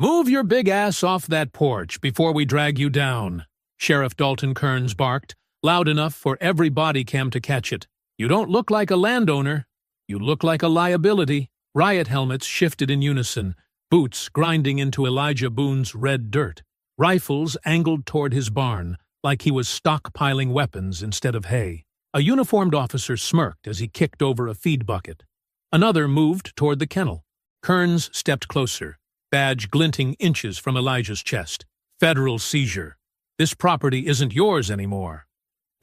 "Move your big ass off that porch before we drag you down," Sheriff Dalton Kearns barked, loud enough for every body cam to catch it. "You don't look like a landowner. You look like a liability." Riot helmets shifted in unison, boots grinding into Elijah Boone's red dirt. Rifles angled toward his barn, like he was stockpiling weapons instead of hay. A uniformed officer smirked as he kicked over a feed bucket. Another moved toward the kennel. Kearns stepped closer, badge glinting inches from Elijah's chest. "Federal seizure. This property isn't yours anymore."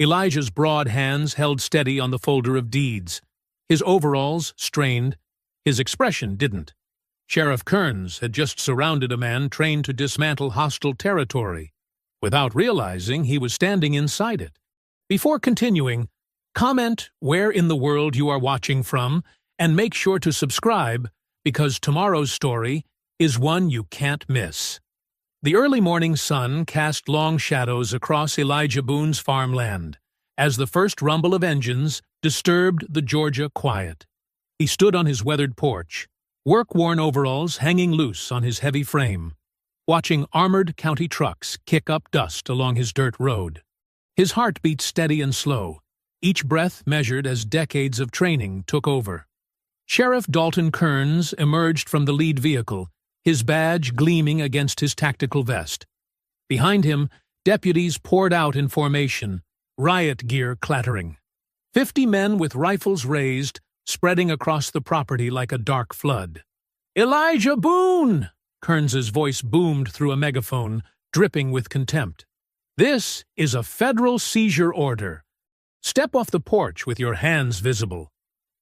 Elijah's broad hands held steady on the folder of deeds. His overalls strained. His expression didn't. Sheriff Kearns had just surrounded a man trained to dismantle hostile territory. Without realizing, he was standing inside it. Before continuing, comment where in the world you are watching from, and make sure to subscribe, because tomorrow's story is one you can't miss. The early morning sun cast long shadows across Elijah Boone's farmland, as the first rumble of engines disturbed the Georgia quiet. He stood on his weathered porch, work-worn overalls hanging loose on his heavy frame, watching armored county trucks kick up dust along his dirt road. His heart beat steady and slow, each breath measured as decades of training took over. Sheriff Dalton Kearns emerged from the lead vehicle, his badge gleaming against his tactical vest. Behind him, deputies poured out in formation, riot gear clattering. 50 men with rifles raised, spreading across the property like a dark flood. "Elijah Boone!" Kearns's voice boomed through a megaphone, dripping with contempt. "This is a federal seizure order. Step off the porch with your hands visible."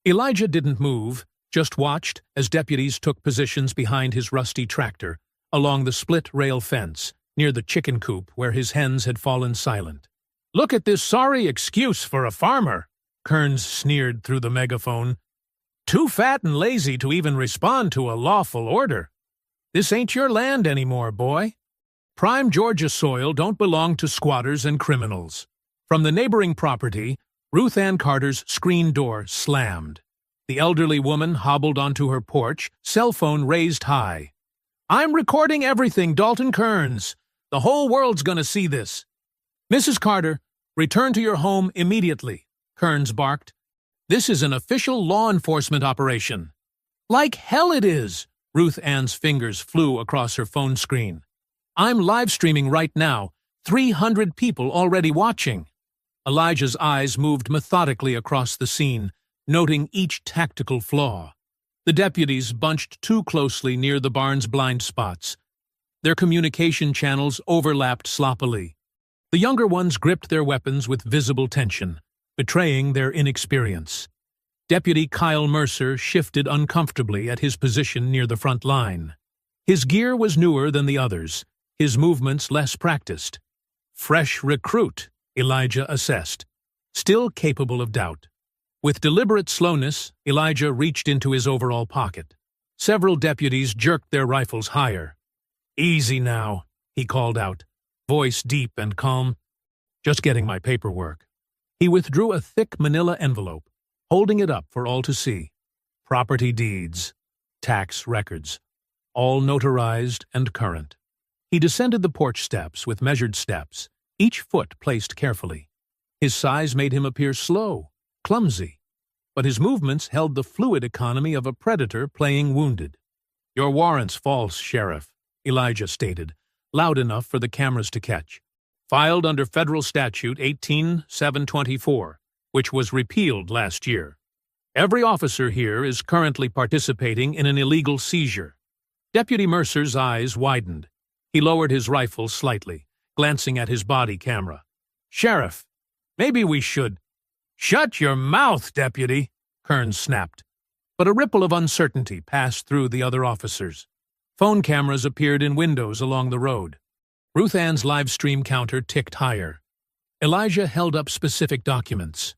Elijah didn't move, just watched as deputies took positions behind his rusty tractor, along the split-rail fence, near the chicken coop where his hens had fallen silent. "Look at this sorry excuse for a farmer," Kearns sneered through the megaphone. "Too fat and lazy to even respond to a lawful order. This ain't your land anymore, boy. Prime Georgia soil don't belong to squatters and criminals." From the neighboring property, Ruth Ann Carter's screen door slammed. The elderly woman hobbled onto her porch, cell phone raised high. "I'm recording everything, Dalton Kearns. The whole world's gonna see this." "Mrs. Carter, return to your home immediately," Kearns barked. "This is an official law enforcement operation." "Like hell it is!" Ruth Ann's fingers flew across her phone screen. "I'm live streaming right now. 300 people already watching." Elijah's eyes moved methodically across the scene, noting each tactical flaw. The deputies bunched too closely near the barn's blind spots. Their communication channels overlapped sloppily. The younger ones gripped their weapons with visible tension, betraying their inexperience. Deputy Kyle Mercer shifted uncomfortably at his position near the front line. His gear was newer than the others, his movements less practiced. Fresh recruit, Elijah assessed, still capable of doubt. With deliberate slowness, Elijah reached into his overall pocket. Several deputies jerked their rifles higher. "Easy now," he called out, voice deep and calm. "Just getting my paperwork." He withdrew a thick manila envelope, holding it up for all to see. Property deeds, tax records, all notarized and current. He descended the porch steps with measured steps, each foot placed carefully. His size made him appear slow, clumsy, but his movements held the fluid economy of a predator playing wounded. "Your warrant's false, Sheriff," Elijah stated, loud enough for the cameras to catch. "Filed under Federal Statute 18724, which was repealed last year. Every officer here is currently participating in an illegal seizure." Deputy Mercer's eyes widened. He lowered his rifle slightly, glancing at his body camera. "Sheriff, maybe we should—" "Shut your mouth, deputy," Kearns snapped. But a ripple of uncertainty passed through the other officers. Phone cameras appeared in windows along the road. Ruth Ann's live stream counter ticked higher. Elijah held up specific documents.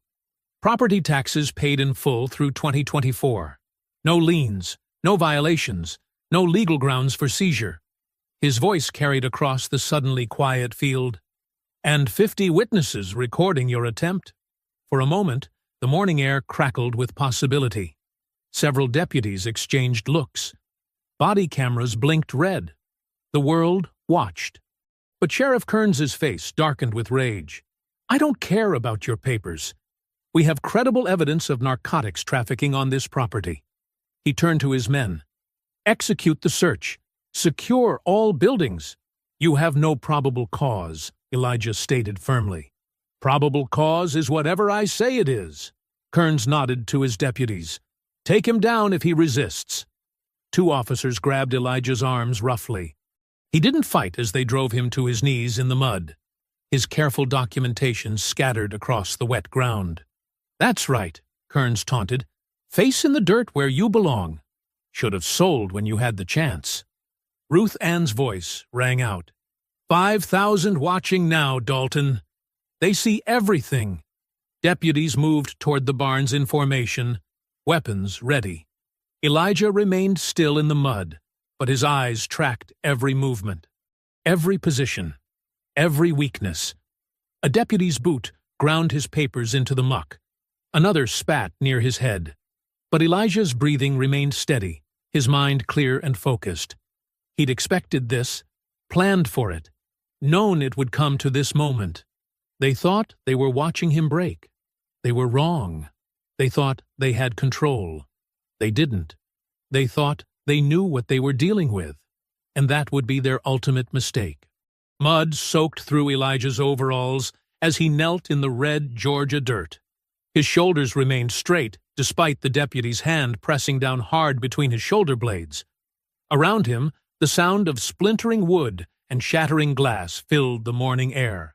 Property taxes paid in full through 2024. No liens, no violations, no legal grounds for seizure. His voice carried across the suddenly quiet field. "And 50 witnesses recording your attempt." For a moment, the morning air crackled with possibility. Several deputies exchanged looks. Body cameras blinked red. The world watched. But Sheriff Kearns's face darkened with rage. "I don't care about your papers. We have credible evidence of narcotics trafficking on this property." He turned to his men. "Execute the search. Secure all buildings." "You have no probable cause," Elijah stated firmly. "Probable cause is whatever I say it is." Kearns nodded to his deputies. "Take him down if he resists." Two officers grabbed Elijah's arms roughly. He didn't fight as they drove him to his knees in the mud. His careful documentation scattered across the wet ground. "That's right," Kearns taunted. "Face in the dirt where you belong. Should have sold when you had the chance." Ruth Ann's voice rang out. 5,000 watching now, Dalton. They see everything." Deputies moved toward the barns in formation, weapons ready. Elijah remained still in the mud, but his eyes tracked every movement, every position, every weakness. A deputy's boot ground his papers into the muck. Another spat near his head. But Elijah's breathing remained steady, his mind clear and focused. He'd expected this, planned for it, known it would come to this moment. They thought they were watching him break. They were wrong. They thought they had control. They didn't. They thought they knew what they were dealing with, and that would be their ultimate mistake. Mud soaked through Elijah's overalls as he knelt in the red Georgia dirt. His shoulders remained straight, despite the deputy's hand pressing down hard between his shoulder blades. Around him, the sound of splintering wood and shattering glass filled the morning air.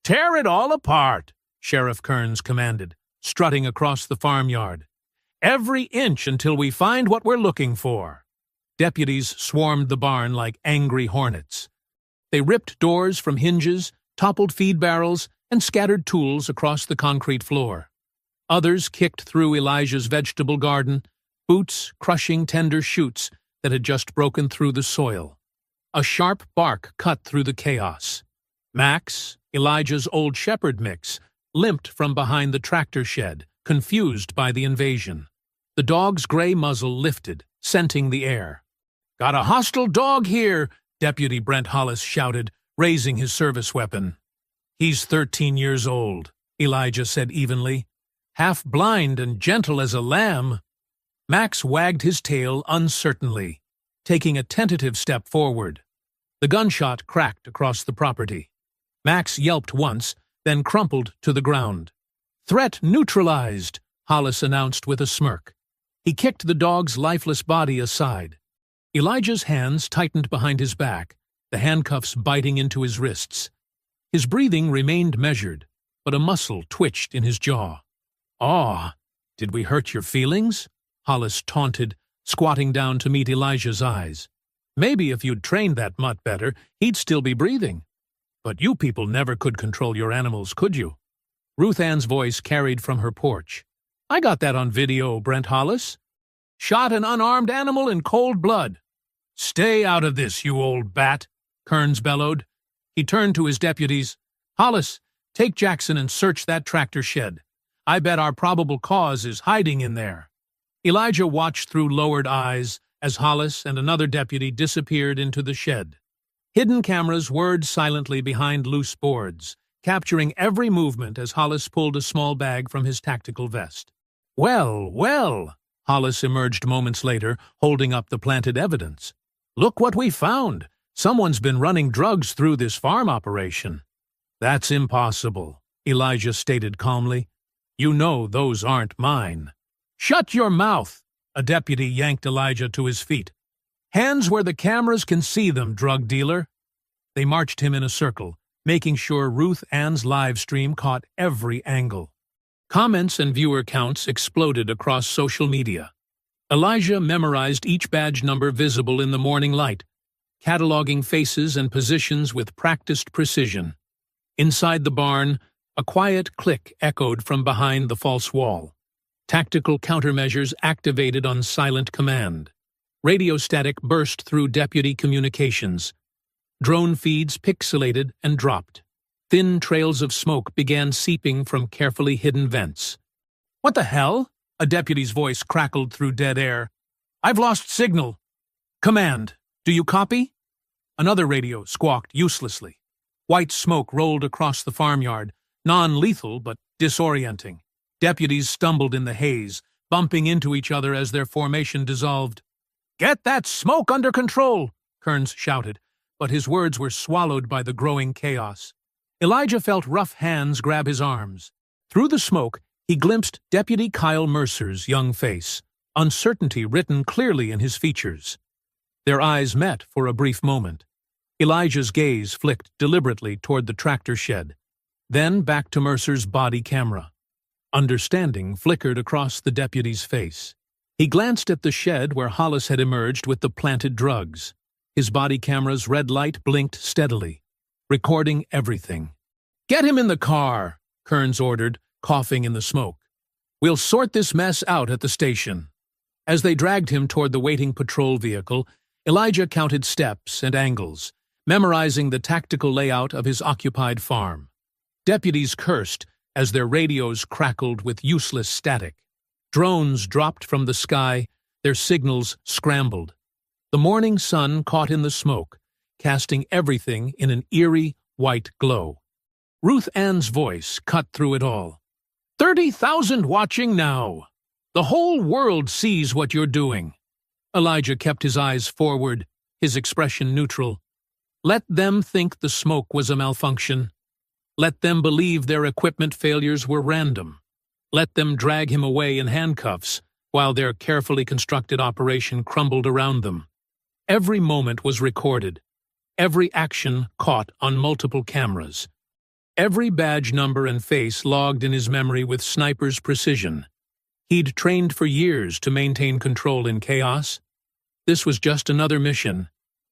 "Tear it all apart," Sheriff Kearns commanded, strutting across the farmyard. "Every inch until we find what we're looking for." Deputies swarmed the barn like angry hornets. They ripped doors from hinges, toppled feed barrels, and scattered tools across the concrete floor. Others kicked through Elijah's vegetable garden, boots crushing tender shoots that had just broken through the soil. A sharp bark cut through the chaos. Max, Elijah's old shepherd mix, limped from behind the tractor shed, confused by the invasion. The dog's gray muzzle lifted, scenting the air. "Got a hostile dog here," Deputy Brent Hollis shouted, raising his service weapon. "He's 13 years old," Elijah said evenly. "Half-blind and gentle as a lamb." Max wagged his tail uncertainly, taking a tentative step forward. The gunshot cracked across the property. Max yelped once, then crumpled to the ground. "Threat neutralized," Hollis announced with a smirk. He kicked the dog's lifeless body aside. Elijah's hands tightened behind his back, the handcuffs biting into his wrists. His breathing remained measured, but a muscle twitched in his jaw. "Aw, did we hurt your feelings?" Hollis taunted, squatting down to meet Elijah's eyes. "Maybe if you'd trained that mutt better, he'd still be breathing. But you people never could control your animals, could you?" Ruth Ann's voice carried from her porch. "I got that on video, Brent Hollis. Shot an unarmed animal in cold blood." "Stay out of this, you old bat," Kearns bellowed. He turned to his deputies. "Hollis, take Jackson and search that tractor shed. I bet our probable cause is hiding in there." Elijah watched through lowered eyes as Hollis and another deputy disappeared into the shed. Hidden cameras whirred silently behind loose boards, capturing every movement as Hollis pulled a small bag from his tactical vest. "Well, well," Hollis emerged moments later, holding up the planted evidence. "Look what we found. Someone's been running drugs through this farm operation." "That's impossible," Elijah stated calmly. "You know those aren't mine." "Shut your mouth!" A deputy yanked Elijah to his feet. "Hands where the cameras can see them, drug dealer." They marched him in a circle, making sure Ruth Ann's live stream caught every angle. Comments and viewer counts exploded across social media. Elijah memorized each badge number visible in the morning light, cataloging faces and positions with practiced precision. Inside the barn, a quiet click echoed from behind the false wall. Tactical countermeasures activated on silent command. Radio static burst through deputy communications. Drone feeds pixelated and dropped. Thin trails of smoke began seeping from carefully hidden vents. "What the hell?" A deputy's voice crackled through dead air. "I've lost signal." "Command, do you copy?" Another radio squawked uselessly. White smoke rolled across the farmyard, non-lethal but disorienting. Deputies stumbled in the haze, bumping into each other as their formation dissolved. "Get that smoke under control!" Kearns shouted, but his words were swallowed by the growing chaos. Elijah felt rough hands grab his arms. Through the smoke, he glimpsed Deputy Kyle Mercer's young face, uncertainty written clearly in his features. Their eyes met for a brief moment. Elijah's gaze flicked deliberately toward the tractor shed, then back to Mercer's body camera. Understanding flickered across the deputy's face. He glanced at the shed where Hollis had emerged with the planted drugs. His body camera's red light blinked steadily, recording everything. "Get him in the car," Kearns ordered, coughing in the smoke. "We'll sort this mess out at the station." As they dragged him toward the waiting patrol vehicle, Elijah counted steps and angles, memorizing the tactical layout of his occupied farm. Deputies cursed as their radios crackled with useless static. Drones dropped from the sky, their signals scrambled. The morning sun caught in the smoke, casting everything in an eerie white glow. Ruth Ann's voice cut through it all. 30,000 watching now. The whole world sees what you're doing." Elijah kept his eyes forward, his expression neutral. Let them think the smoke was a malfunction. Let them believe their equipment failures were random. Let them drag him away in handcuffs while their carefully constructed operation crumbled around them. Every moment was recorded, every action caught on multiple cameras, every badge number and face logged in his memory with sniper's precision. He'd trained for years to maintain control in chaos. This was just another mission,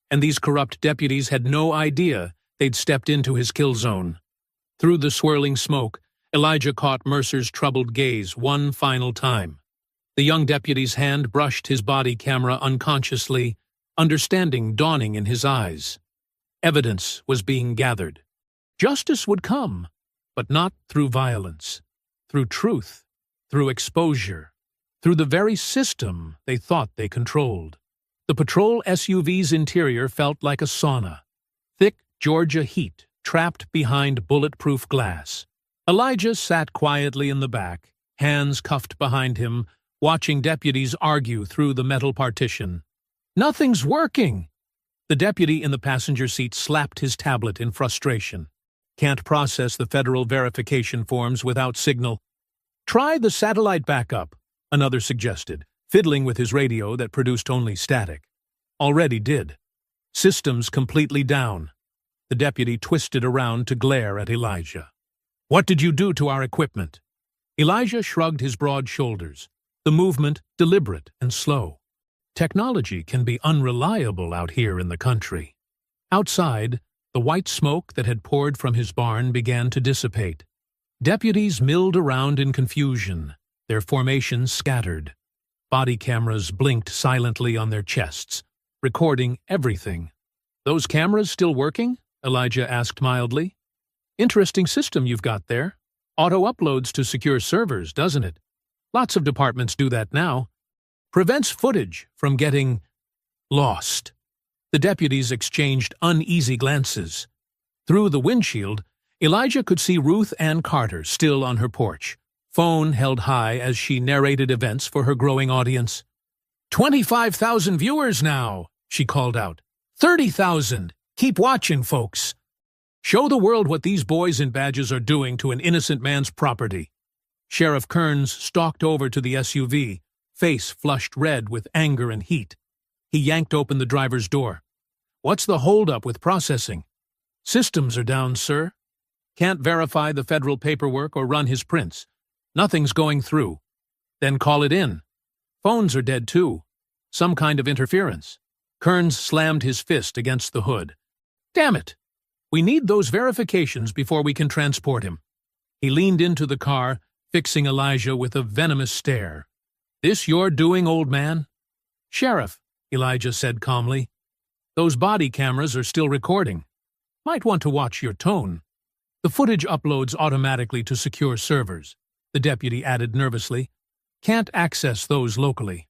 and these corrupt deputies had no idea they'd stepped into his kill zone. Through the swirling smoke, Elijah caught Mercer's troubled gaze one final time. The young deputy's hand brushed his body camera unconsciously, understanding dawning in his eyes. Evidence was being gathered. Justice would come, but not through violence, through truth, through exposure, through the very system they thought they controlled. The patrol SUV's interior felt like a sauna, thick Georgia heat trapped behind bulletproof glass. Elijah sat quietly in the back, hands cuffed behind him, watching deputies argue through the metal partition. "Nothing's working!" The deputy in the passenger seat slapped his tablet in frustration. "Can't process the federal verification forms without signal." "Try the satellite backup," another suggested, fiddling with his radio that produced only static. "Already did. Systems completely down." The deputy twisted around to glare at Elijah. "What did you do to our equipment?" Elijah shrugged his broad shoulders, the movement deliberate and slow. "Technology can be unreliable out here in the country." Outside, the white smoke that had poured from his barn began to dissipate. Deputies milled around in confusion, their formations scattered. Body cameras blinked silently on their chests, recording everything. "Those cameras still working?" Elijah asked mildly. "Interesting system you've got there. Auto-uploads to secure servers, doesn't it? Lots of departments do that now. Prevents footage from getting lost." The deputies exchanged uneasy glances. Through the windshield, Elijah could see Ruth Ann Carter still on her porch, phone held high as she narrated events for her growing audience. 25,000 viewers now," she called out. 30,000. Keep watching, folks. Show the world what these boys in badges are doing to an innocent man's property." Sheriff Kearns stalked over to the SUV, face flushed red with anger and heat. He yanked open the driver's door. "What's the holdup with processing?" "Systems are down, sir. Can't verify the federal paperwork or run his prints. Nothing's going through." "Then call it in." "Phones are dead, too. Some kind of interference." Kearns slammed his fist against the hood. "Damn it! We need those verifications before we can transport him." He leaned into the car, fixing Elijah with a venomous stare. "This your doing, old man?" "Sheriff," Elijah said calmly, "those body cameras are still recording. Might want to watch your tone." "The footage uploads automatically to secure servers," the deputy added nervously. "Can't access those locally."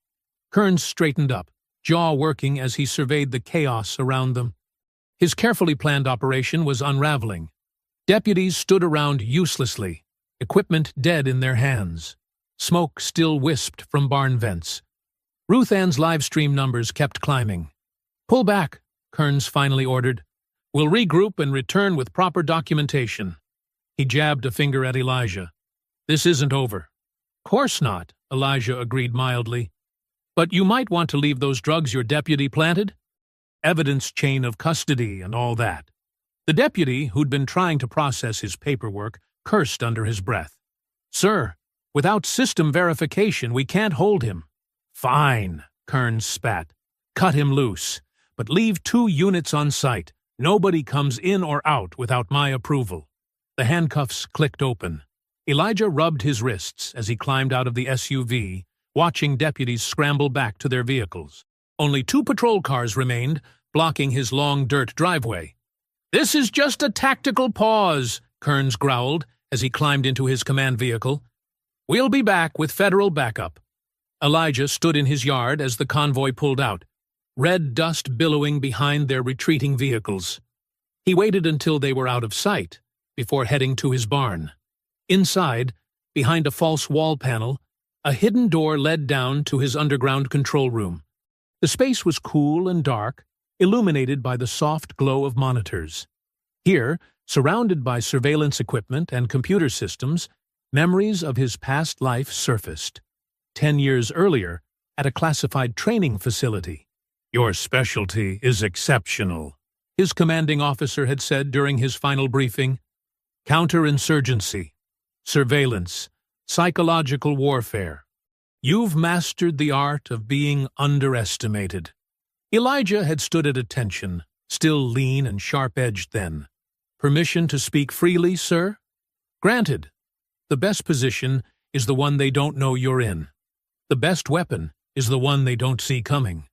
Kearns straightened up, jaw working as he surveyed the chaos around them. His carefully planned operation was unraveling. Deputies stood around uselessly, equipment dead in their hands. Smoke still wisped from barn vents. Ruth Ann's live stream numbers kept climbing. "Pull back," Kearns finally ordered. "We'll regroup and return with proper documentation." He jabbed a finger at Elijah. "This isn't over." "Course not," Elijah agreed mildly. "But you might want to leave those drugs your deputy planted. Evidence chain of custody and all that." The deputy, who'd been trying to process his paperwork, cursed under his breath. "Sir, without system verification, we can't hold him." "Fine," Kearns spat. "Cut him loose, but leave 2 units on site. Nobody comes in or out without my approval." The handcuffs clicked open. Elijah rubbed his wrists as he climbed out of the SUV, watching deputies scramble back to their vehicles. Only 2 patrol cars remained, blocking his long dirt driveway. "This is just a tactical pause," Kearns growled as he climbed into his command vehicle. "We'll be back with federal backup." Elijah stood in his yard as the convoy pulled out, red dust billowing behind their retreating vehicles. He waited until they were out of sight before heading to his barn. Inside, behind a false wall panel, a hidden door led down to his underground control room. The space was cool and dark, illuminated by the soft glow of monitors. Here, surrounded by surveillance equipment and computer systems, memories of his past life surfaced. 10 years earlier, at a classified training facility. "Your specialty is exceptional," his commanding officer had said during his final briefing. "Counterinsurgency, surveillance, psychological warfare. You've mastered the art of being underestimated." Elijah had stood at attention, still lean and sharp-edged then. "Permission to speak freely, sir?" "Granted. The best position is the one they don't know you're in. The best weapon is the one they don't see coming."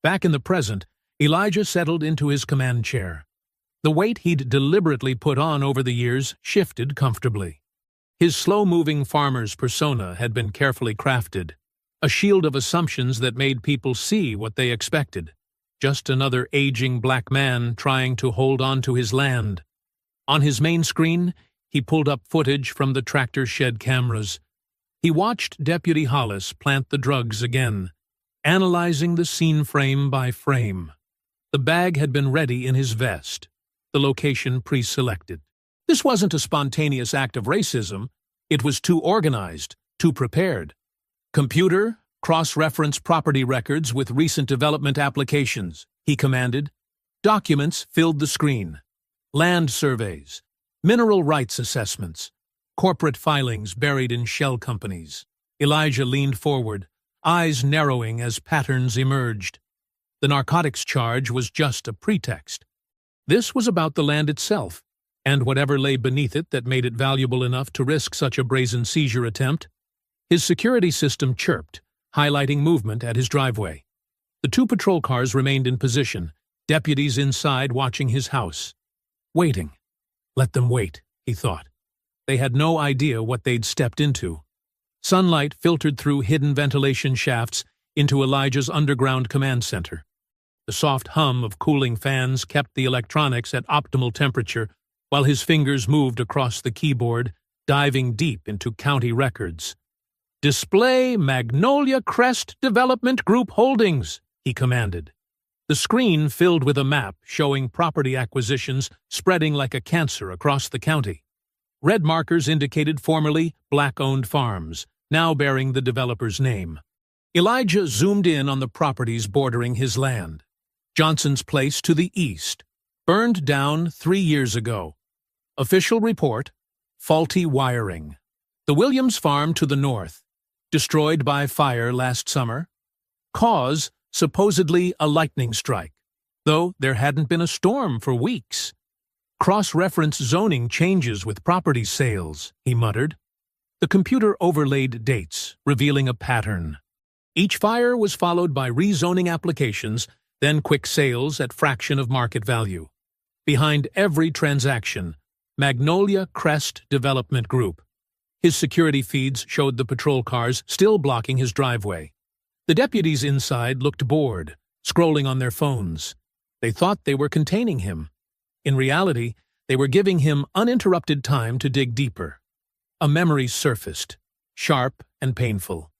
Back in the present, Elijah settled into his command chair. The weight he'd deliberately put on over the years shifted comfortably. His slow-moving farmer's persona had been carefully crafted, a shield of assumptions that made people see what they expected. Just another aging black man trying to hold on to his land. On his main screen, he pulled up footage from the tractor shed cameras. He watched Deputy Hollis plant the drugs again, analyzing the scene frame by frame. The bag had been ready in his vest, the location pre-selected. This wasn't a spontaneous act of racism. It was too organized, too prepared. "Computer, cross-reference property records with recent development applications," he commanded. Documents filled the screen. Land surveys, mineral rights assessments, corporate filings buried in shell companies. Elijah leaned forward, eyes narrowing as patterns emerged. The narcotics charge was just a pretext. This was about the land itself, and whatever lay beneath it that made it valuable enough to risk such a brazen seizure attempt. His security system chirped, highlighting movement at his driveway. The 2 patrol cars remained in position, deputies inside watching his house. Waiting. Let them wait, he thought. They had no idea what they'd stepped into. Sunlight filtered through hidden ventilation shafts into Elijah's underground command center. The soft hum of cooling fans kept the electronics at optimal temperature while his fingers moved across the keyboard, diving deep into county records. "Display Magnolia Crest Development Group Holdings," he commanded. The screen filled with a map showing property acquisitions spreading like a cancer across the county. Red markers indicated formerly black-owned farms, now bearing the developer's name. Elijah zoomed in on the properties bordering his land. Johnson's Place to the east, burned down 3 years ago. Official report, faulty wiring. The Williams Farm to the north, destroyed by fire last summer. Cause, supposedly a lightning strike, though there hadn't been a storm for weeks. Cross-reference zoning changes with property sales, he muttered. The computer overlaid dates, revealing a pattern. Each fire was followed by rezoning applications, then quick sales at fraction of market value. Behind every transaction, Magnolia Crest Development Group. His security feeds showed the patrol cars still blocking his driveway. The deputies inside looked bored, scrolling on their phones. They thought they were containing him. In reality, they were giving him uninterrupted time to dig deeper. A memory surfaced, sharp and painful.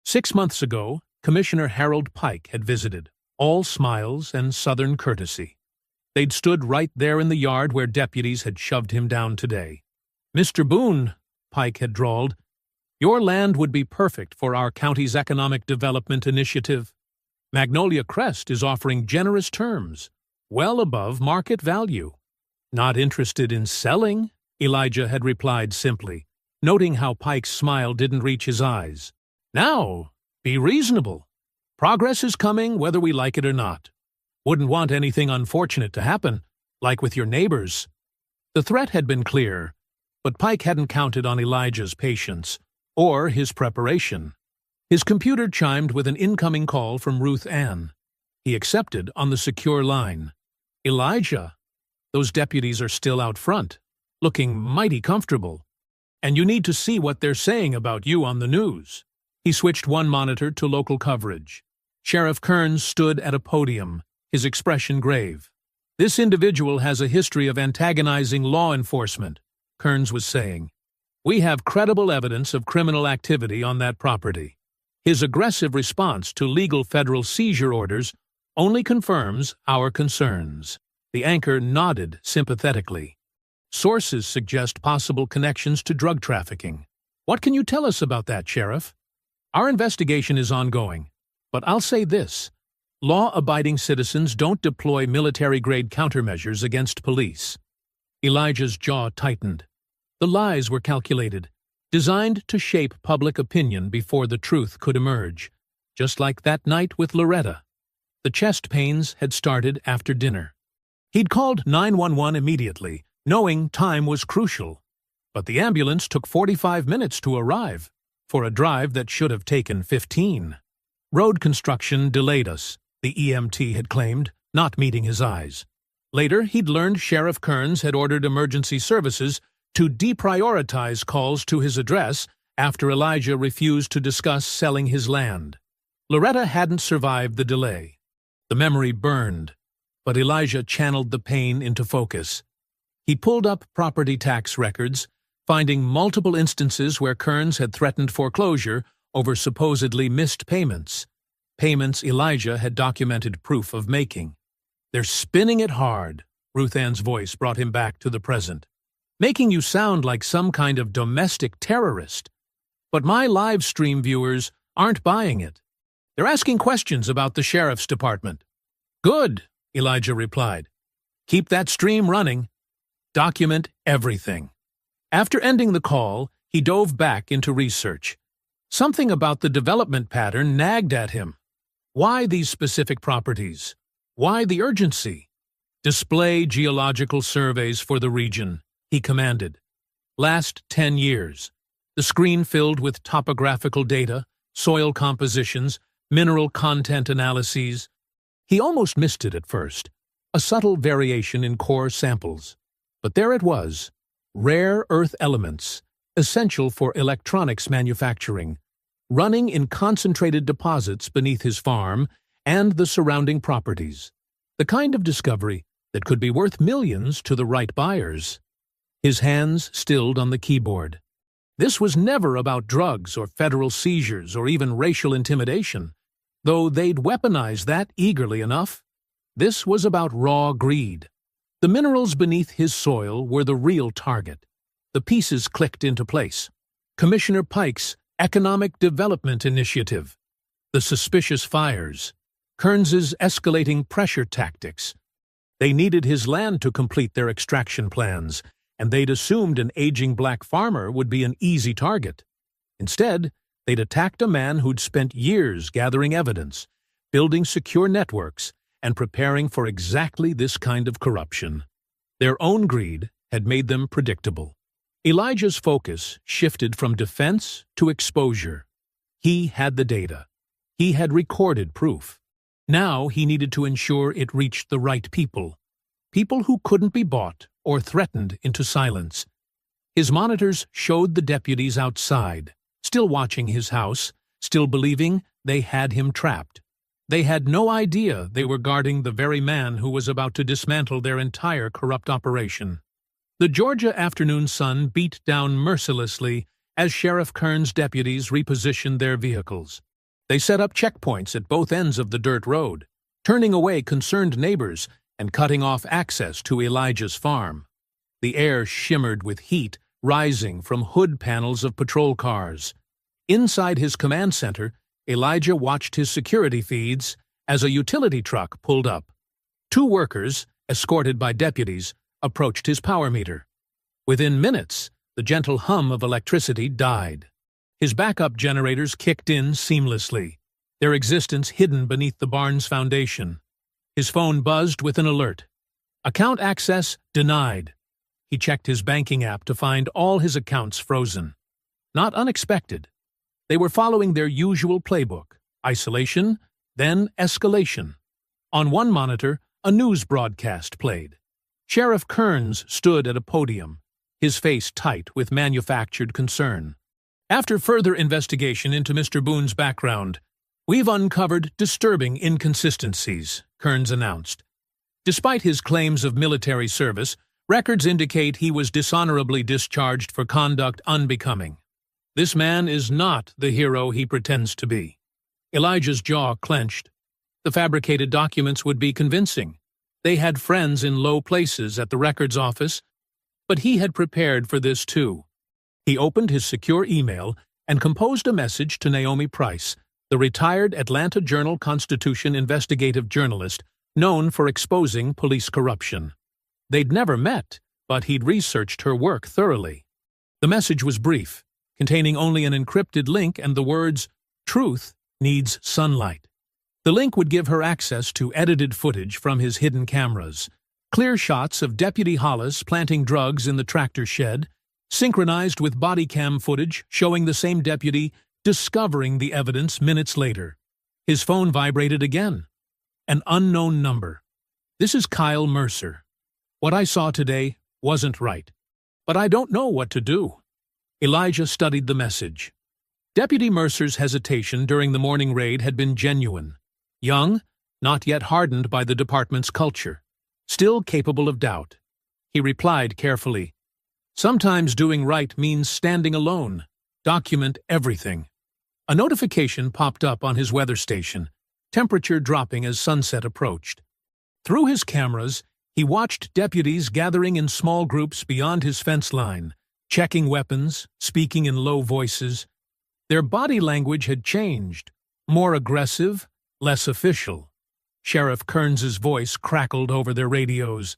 6 months ago, Commissioner Harold Pike had visited, all smiles and Southern courtesy. They'd stood right there in the yard where deputies had shoved him down today. "Mr. Boone," Pike had drawled, "your land would be perfect for our county's economic development initiative. Magnolia Crest is offering generous terms, well above market value." "Not interested in selling," Elijah had replied simply, noting how Pike's smile didn't reach his eyes. "Now, be reasonable. Progress is coming whether we like it or not. Wouldn't want anything unfortunate to happen, like with your neighbors." The threat had been clear, but Pike hadn't counted on Elijah's patience or his preparation. His computer chimed with an incoming call from Ruth Ann. He accepted on the secure line. "Elijah, those deputies are still out front, looking mighty comfortable. And you need to see what they're saying about you on the news." He switched one monitor to local coverage. Sheriff Kearns stood at a podium, his expression grave. "This individual has a history of antagonizing law enforcement," Kearns was saying. "We have credible evidence of criminal activity on that property. His aggressive response to legal federal seizure orders only confirms our concerns." The anchor nodded sympathetically. "Sources suggest possible connections to drug trafficking. What can you tell us about that, Sheriff?" "Our investigation is ongoing, but I'll say this. Law-abiding citizens don't deploy military-grade countermeasures against police." Elijah's jaw tightened. The lies were calculated, designed to shape public opinion before the truth could emerge, just like that night with Loretta. The chest pains had started after dinner. He'd called 911 immediately, knowing time was crucial. But the ambulance took 45 minutes to arrive, for a drive that should have taken 15. "Road construction delayed us," the EMT had claimed, not meeting his eyes. Later, he'd learned Sheriff Kearns had ordered emergency services to deprioritize calls to his address after Elijah refused to discuss selling his land. Loretta hadn't survived the delay. The memory burned, but Elijah channeled the pain into focus. He pulled up property tax records, finding multiple instances where Kearns had threatened foreclosure over supposedly missed payments. Payments Elijah had documented proof of making. "They're spinning it hard," Ruth Ann's voice brought him back to the present. "Making you sound like some kind of domestic terrorist. But my live stream viewers aren't buying it. They're asking questions about the sheriff's department." "Good," Elijah replied. "Keep that stream running. Document everything." After ending the call, he dove back into research. Something about the development pattern nagged at him. Why these specific properties? Why the urgency? "Display geological surveys for the region," he commanded. Last 10 years. The screen filled with topographical data, soil compositions, mineral content analyses. He almost missed it at first, a subtle variation in core samples. But there it was, rare earth elements, essential for electronics manufacturing, running in concentrated deposits beneath his farm and the surrounding properties. The kind of discovery that could be worth millions to the right buyers. His hands stilled on the keyboard. This was never about drugs or federal seizures or even racial intimidation, though they'd weaponize that eagerly enough. This was about raw greed. The minerals beneath his soil were the real target. The pieces clicked into place. Commissioner Pike's Economic Development Initiative, the suspicious fires, Kearns's escalating pressure tactics. They needed his land to complete their extraction plans, and they'd assumed an aging black farmer would be an easy target. Instead, they'd attacked a man who'd spent years gathering evidence, building secure networks, and preparing for exactly this kind of corruption. Their own greed had made them predictable. Elijah's focus shifted from defense to exposure. He had the data. He had recorded proof. Now he needed to ensure it reached the right people. People who couldn't be bought or threatened into silence. His monitors showed the deputies outside, still watching his house, still believing they had him trapped. They had no idea they were guarding the very man who was about to dismantle their entire corrupt operation. The Georgia afternoon sun beat down mercilessly as Sheriff Kern's deputies repositioned their vehicles. They set up checkpoints at both ends of the dirt road, turning away concerned neighbors and cutting off access to Elijah's farm. The air shimmered with heat rising from hood panels of patrol cars. Inside his command center, Elijah watched his security feeds as a utility truck pulled up. Two workers, escorted by deputies, approached his power meter. Within minutes, the gentle hum of electricity died. His backup generators kicked in seamlessly, their existence hidden beneath the barn's foundation. His phone buzzed with an alert. Account access denied. He checked his banking app to find all his accounts frozen. Not unexpected. They were following their usual playbook: isolation, then escalation. On one monitor, a news broadcast played. Sheriff Kearns stood at a podium, his face tight with manufactured concern. After further investigation into Mr. Boone's background, we've uncovered disturbing inconsistencies, Kearns announced. Despite his claims of military service, records indicate he was dishonorably discharged for conduct unbecoming. This man is not the hero he pretends to be. Elijah's jaw clenched. The fabricated documents would be convincing. They had friends in low places at the records office, but he had prepared for this too. He opened his secure email and composed a message to Naomi Price, the retired Atlanta Journal-Constitution investigative journalist known for exposing police corruption. They'd never met, but he'd researched her work thoroughly. The message was brief, containing only an encrypted link and the words, "Truth needs sunlight." The link would give her access to edited footage from his hidden cameras, clear shots of Deputy Hollis planting drugs in the tractor shed, synchronized with body cam footage showing the same deputy discovering the evidence minutes later. His phone vibrated again. An unknown number. "This is Kyle Mercer. What I saw today wasn't right, but I don't know what to do." Elijah studied the message. Deputy Mercer's hesitation during the morning raid had been genuine. Young, not yet hardened by the department's culture, still capable of doubt. He replied carefully, "Sometimes doing right means standing alone. Document everything." A notification popped up on his weather station, temperature dropping as sunset approached. Through his cameras, he watched deputies gathering in small groups beyond his fence line, checking weapons, speaking in low voices. Their body language had changed, more aggressive, less official. Sheriff Kearns's voice crackled over their radios.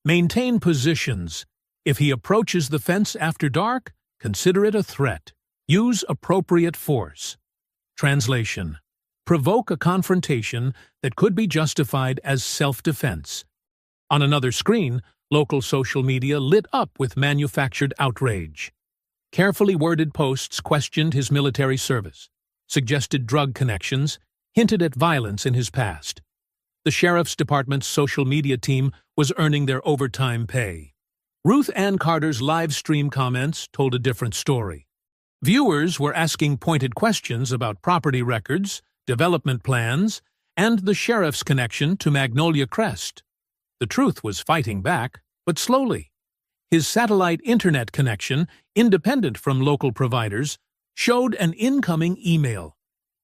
"Maintain positions. If he approaches the fence after dark, consider it a threat. Use appropriate force." Translation: provoke a confrontation that could be justified as self-defense. On another screen, local social media lit up with manufactured outrage. Carefully worded posts questioned his military service, suggested drug connections, hinted at violence in his past. The sheriff's department's social media team was earning their overtime pay. Ruth Ann Carter's live stream comments told a different story. Viewers were asking pointed questions about property records, development plans, and the sheriff's connection to Magnolia Crest. The truth was fighting back, but slowly. His satellite internet connection, independent from local providers, showed an incoming email.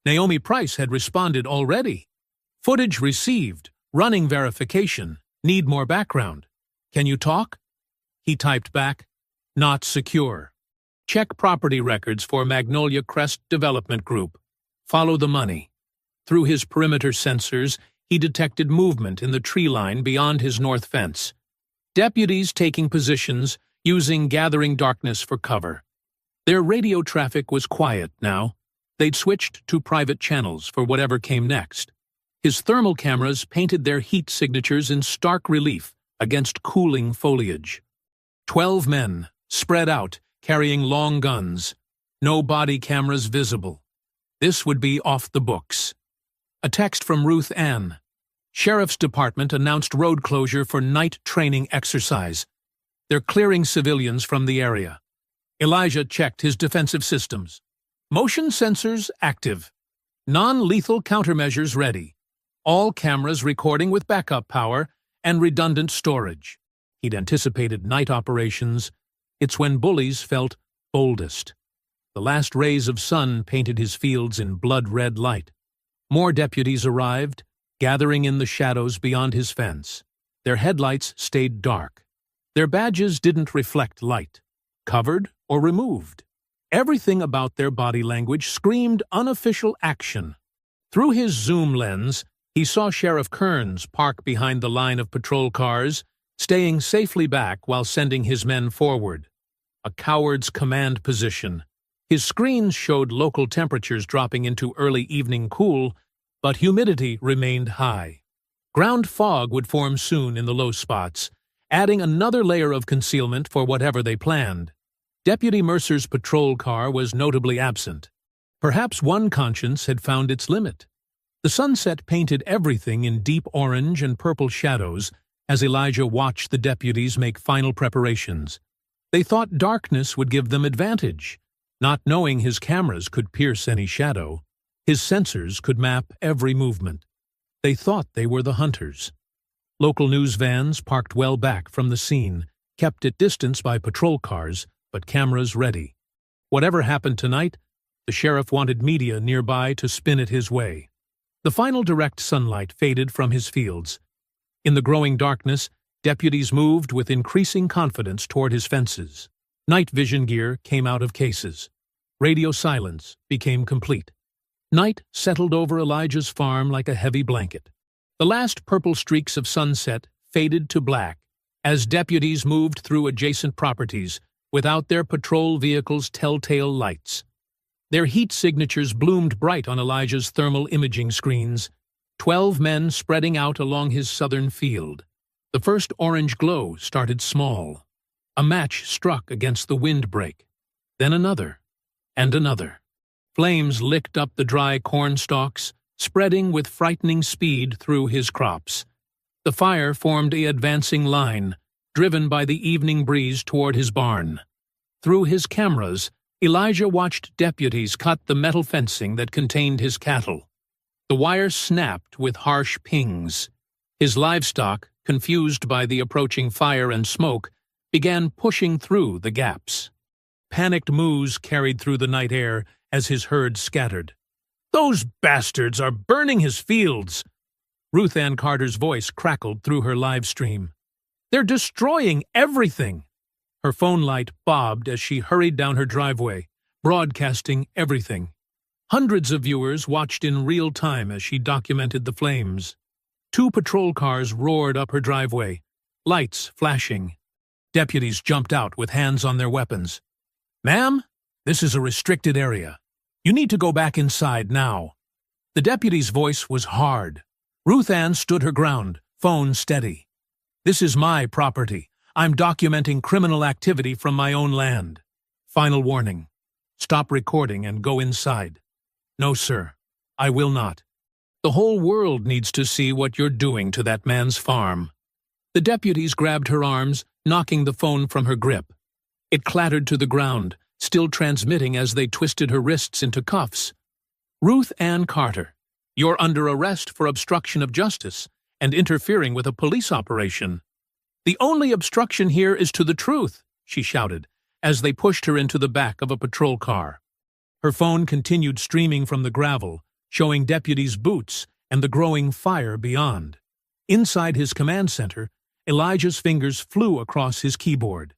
Naomi Price had responded already. "Footage received. Running verification. Need more background. Can you talk?" He typed back, "Not secure. Check property records for Magnolia Crest Development Group. Follow the money." Through his perimeter sensors, he detected movement in the tree line beyond his north fence. Deputies taking positions, using gathering darkness for cover. Their radio traffic was quiet now. They'd switched to private channels for whatever came next. His thermal cameras painted their heat signatures in stark relief against cooling foliage. 12 men, spread out, carrying long guns. No body cameras visible. This would be off the books. A text from Ruth Ann. Sheriff's Department announced road closure for night training exercise. They're clearing civilians from the area. Elijah checked his defensive systems. Motion sensors active. Non-lethal countermeasures ready. all cameras recording with backup power and redundant storage. He'd anticipated night operations. It's when bullies felt boldest. The last rays of sun painted his fields in blood-red light. More deputies arrived, gathering in the shadows beyond his fence. Their headlights stayed dark. Their badges didn't reflect light, covered or removed. Everything about their body language screamed unofficial action. Through his zoom lens, he saw Sheriff Kearns park behind the line of patrol cars, staying safely back while sending his men forward. A coward's command position. His screens showed local temperatures dropping into early evening cool, but humidity remained high. Ground fog would form soon in the low spots, adding another layer of concealment for whatever they planned. Deputy Mercer's patrol car was notably absent. Perhaps one conscience had found its limit. The sunset painted everything in deep orange and purple shadows as Elijah watched the deputies make final preparations. They thought darkness would give them advantage. Not knowing his cameras could pierce any shadow, his sensors could map every movement. They thought they were the hunters. Local news vans parked well back from the scene, kept at distance by patrol cars, but cameras ready. Whatever happened tonight, the sheriff wanted media nearby to spin it his way. The final direct sunlight faded from his fields. In the growing darkness, deputies moved with increasing confidence toward his fences. Night vision gear came out of cases. Radio silence became complete. Night settled over Elijah's farm like a heavy blanket. The last purple streaks of sunset faded to black as deputies moved through adjacent properties without their patrol vehicles' telltale lights. Their heat signatures bloomed bright on Elijah's thermal imaging screens, 12 men spreading out along his southern field. The first orange glow started small. A match struck against the windbreak. Then another, and another. Flames licked up the dry corn stalks, spreading with frightening speed through his crops. The fire formed an advancing line, driven by the evening breeze toward his barn. Through his cameras, Elijah watched deputies cut the metal fencing that contained his cattle. The wire snapped with harsh pings. His livestock, confused by the approaching fire and smoke, began pushing through the gaps. Panicked moos carried through the night air as his herd scattered. "Those bastards are burning his fields!" Ruth Ann Carter's voice crackled through her live stream. "They're destroying everything!" Her phone light bobbed as she hurried down her driveway, broadcasting everything. Hundreds of viewers watched in real time as she documented the flames. 2 patrol cars roared up her driveway, lights flashing. Deputies jumped out with hands on their weapons. "Ma'am, this is a restricted area. You need to go back inside now." The deputy's voice was hard. Ruth Ann stood her ground, phone steady. "This is my property. I'm documenting criminal activity from my own land. Final warning. Stop recording and go inside." "No, sir. I will not. The whole world needs to see what you're doing to that man's farm." The deputies grabbed her arms, knocking the phone from her grip. It clattered to the ground, still transmitting as they twisted her wrists into cuffs. "Ruth Ann Carter, you're under arrest for obstruction of justice and interfering with a police operation. The only obstruction here is to the truth," she shouted, as they pushed her into the back of a patrol car. Her phone continued streaming from the gravel, showing deputies' boots and the growing fire beyond. Inside his command center, Elijah's fingers flew across his keyboard.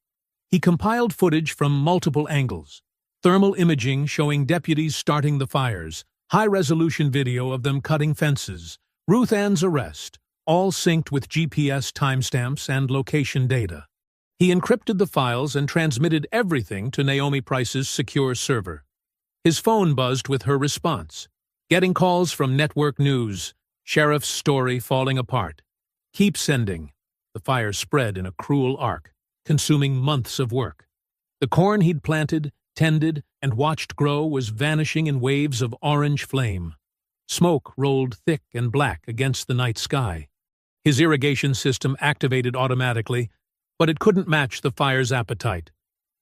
He compiled footage from multiple angles. Thermal imaging showing deputies starting the fires, high-resolution video of them cutting fences, Ruth Ann's arrest, all synced with GPS timestamps and location data. He encrypted the files and transmitted everything to Naomi Price's secure server. His phone buzzed with her response. Getting calls from network news. Sheriff's story falling apart. Keep sending. The fire spread in a cruel arc, consuming months of work. The corn he'd planted, tended, and watched grow was vanishing in waves of orange flame. Smoke rolled thick and black against the night sky. His irrigation system activated automatically, but it couldn't match the fire's appetite.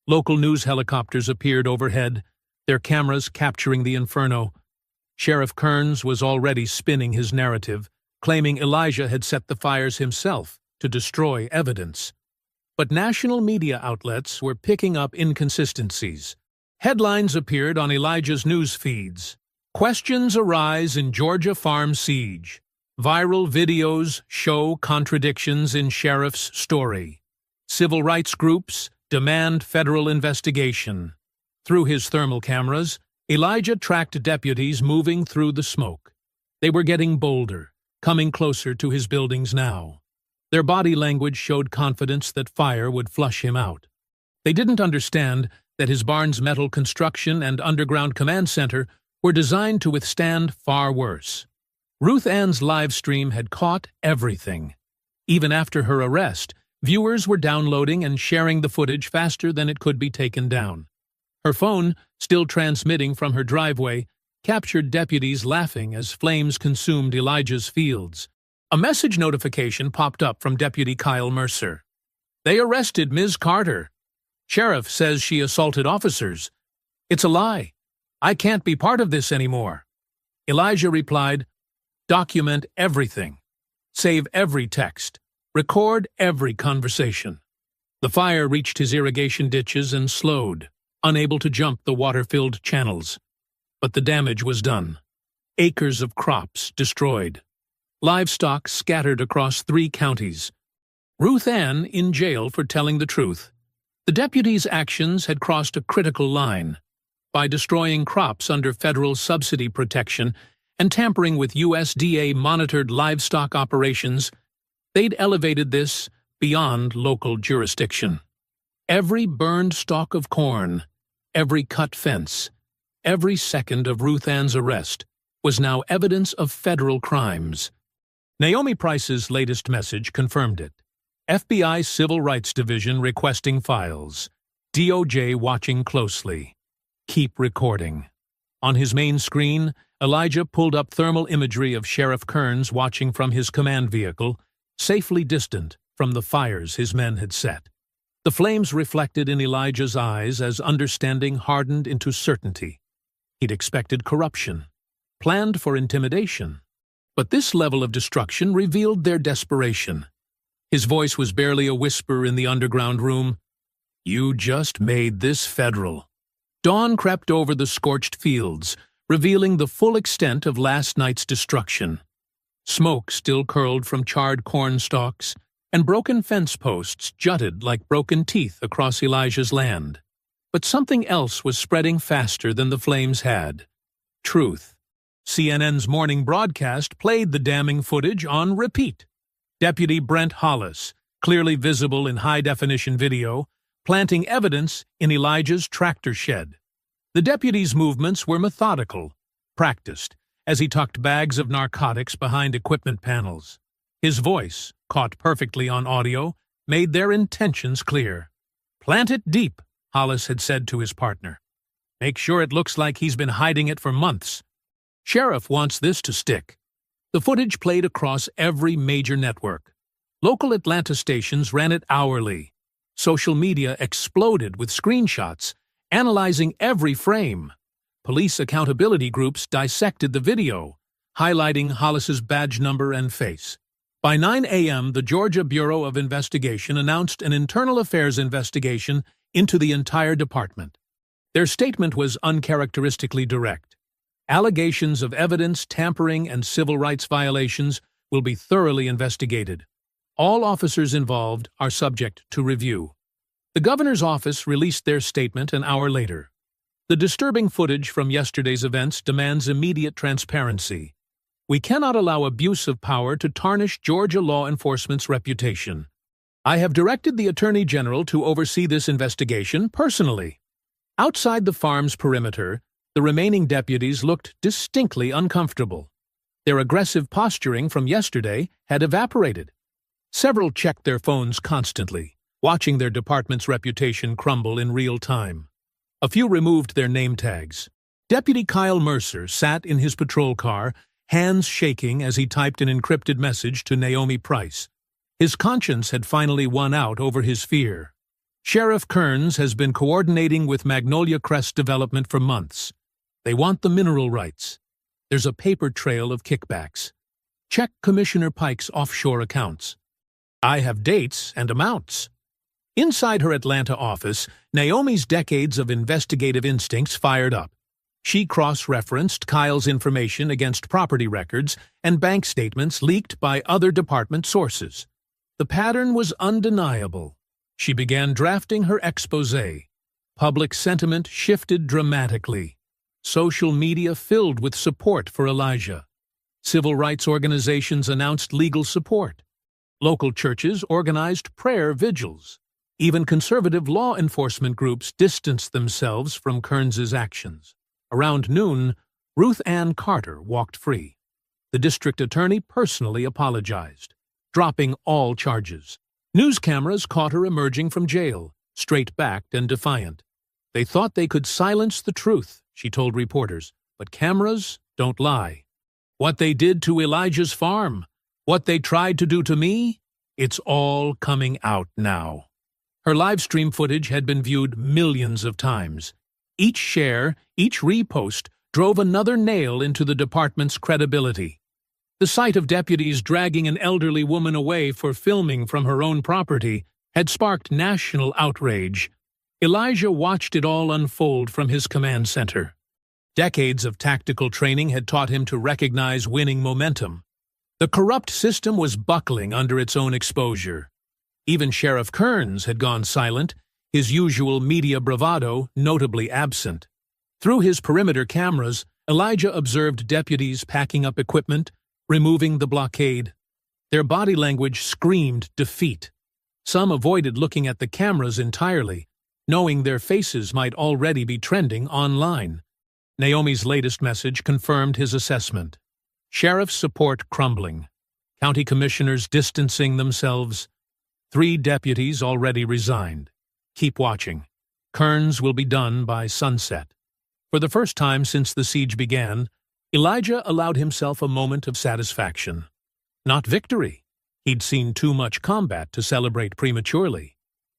Local news helicopters appeared overhead, their cameras capturing the inferno. Sheriff Kearns was already spinning his narrative, claiming Elijah had set the fires himself to destroy evidence. But national media outlets were picking up inconsistencies. Headlines appeared on Elijah's news feeds. Questions arise in Georgia farm siege. Viral videos show contradictions in sheriff's story. Civil rights groups demand federal investigation. Through his thermal cameras, Elijah tracked deputies moving through the smoke. They were getting bolder, coming closer to his buildings now. Their body language showed confidence that fire would flush him out. They didn't understand that his barn's metal construction and underground command center were designed to withstand far worse. Ruth Ann's live stream had caught everything. Even after her arrest, viewers were downloading and sharing the footage faster than it could be taken down. Her phone, still transmitting from her driveway, captured deputies laughing as flames consumed Elijah's fields. A message notification popped up from Deputy Kyle Mercer. "They arrested Ms. Carter. Sheriff says she assaulted officers. It's a lie. I can't be part of this anymore." Elijah replied, "Document everything. Save every text. Record every conversation." The fire reached his irrigation ditches and slowed, unable to jump the water-filled channels. But the damage was done. Acres of crops destroyed. Livestock scattered across 3 counties. Ruth Ann in jail for telling the truth. The deputies' actions had crossed a critical line. By destroying crops under federal subsidy protection and tampering with USDA-monitored livestock operations, they'd elevated this beyond local jurisdiction. Every burned stalk of corn, every cut fence, every second of Ruth Ann's arrest was now evidence of federal crimes. Naomi Price's latest message confirmed it. FBI Civil Rights Division requesting files. DOJ watching closely. Keep recording. On his main screen, Elijah pulled up thermal imagery of Sheriff Kearns watching from his command vehicle, safely distant from the fires his men had set. The flames reflected in Elijah's eyes as understanding hardened into certainty. He'd expected corruption, planned for intimidation. But this level of destruction revealed their desperation. His voice was barely a whisper in the underground room. "You just made this federal." Dawn crept over the scorched fields, revealing the full extent of last night's destruction. Smoke still curled from charred corn stalks, and broken fence posts jutted like broken teeth across Elijah's land. But something else was spreading faster than the flames had. Truth. CNN's morning broadcast played the damning footage on repeat. Deputy Brent Hollis, clearly visible in high-definition video, planting evidence in Elijah's tractor shed. The deputy's movements were methodical, practiced, as he tucked bags of narcotics behind equipment panels. His voice, caught perfectly on audio, made their intentions clear. "Plant it deep," Hollis had said to his partner. "Make sure it looks like he's been hiding it for months. Sheriff wants this to stick." The footage played across every major network. Local Atlanta stations ran it hourly. Social media exploded with screenshots, analyzing every frame. Police accountability groups dissected the video, highlighting Hollis's badge number and face. By 9 a.m., the Georgia Bureau of Investigation announced an internal affairs investigation into the entire department. Their statement was uncharacteristically direct. Allegations of evidence tampering and civil rights violations will be thoroughly investigated. All officers involved are subject to review. The governor's office released their statement an hour later. The disturbing footage from yesterday's events demands immediate transparency. We cannot allow abuse of power to tarnish Georgia law enforcement's reputation. I have directed the Attorney General to oversee this investigation personally. Outside the farm's perimeter, the remaining deputies looked distinctly uncomfortable. Their aggressive posturing from yesterday had evaporated. Several checked their phones constantly, watching their department's reputation crumble in real time. A few removed their name tags. Deputy Kyle Mercer sat in his patrol car, hands shaking as he typed an encrypted message to Naomi Price. His conscience had finally won out over his fear. Sheriff Kearns has been coordinating with Magnolia Crest Development for months. They want the mineral rights. There's a paper trail of kickbacks. Check Commissioner Pike's offshore accounts. I have dates and amounts. Inside her Atlanta office, Naomi's decades of investigative instincts fired up. She cross-referenced Kyle's information against property records and bank statements leaked by other department sources. The pattern was undeniable. She began drafting her exposé. Public sentiment shifted dramatically. Social media filled with support for Elijah. Civil rights organizations announced legal support. Local churches organized prayer vigils. Even conservative law enforcement groups distanced themselves from Kearns's actions. Around noon, Ruth Ann Carter walked free. The district attorney personally apologized, dropping all charges. News cameras caught her emerging from jail, straight-backed and defiant. They thought they could silence the truth, she told reporters, but cameras don't lie. What they did to Elijah's farm, what they tried to do to me, it's all coming out now. Her live stream footage had been viewed millions of times. Each share, each repost, drove another nail into the department's credibility. The sight of deputies dragging an elderly woman away for filming from her own property had sparked national outrage. Elijah watched it all unfold from his command center. Decades of tactical training had taught him to recognize winning momentum. The corrupt system was buckling under its own exposure. Even Sheriff Kearns had gone silent, his usual media bravado notably absent. Through his perimeter cameras, Elijah observed deputies packing up equipment, removing the blockade. Their body language screamed defeat. Some avoided looking at the cameras entirely, knowing their faces might already be trending online. Naomi's latest message confirmed his assessment. Sheriff support crumbling. County commissioners distancing themselves. 3 deputies already resigned. Keep watching. Kearns will be done by sunset. For the first time since the siege began, Elijah allowed himself a moment of satisfaction. Not victory. He'd seen too much combat to celebrate prematurely.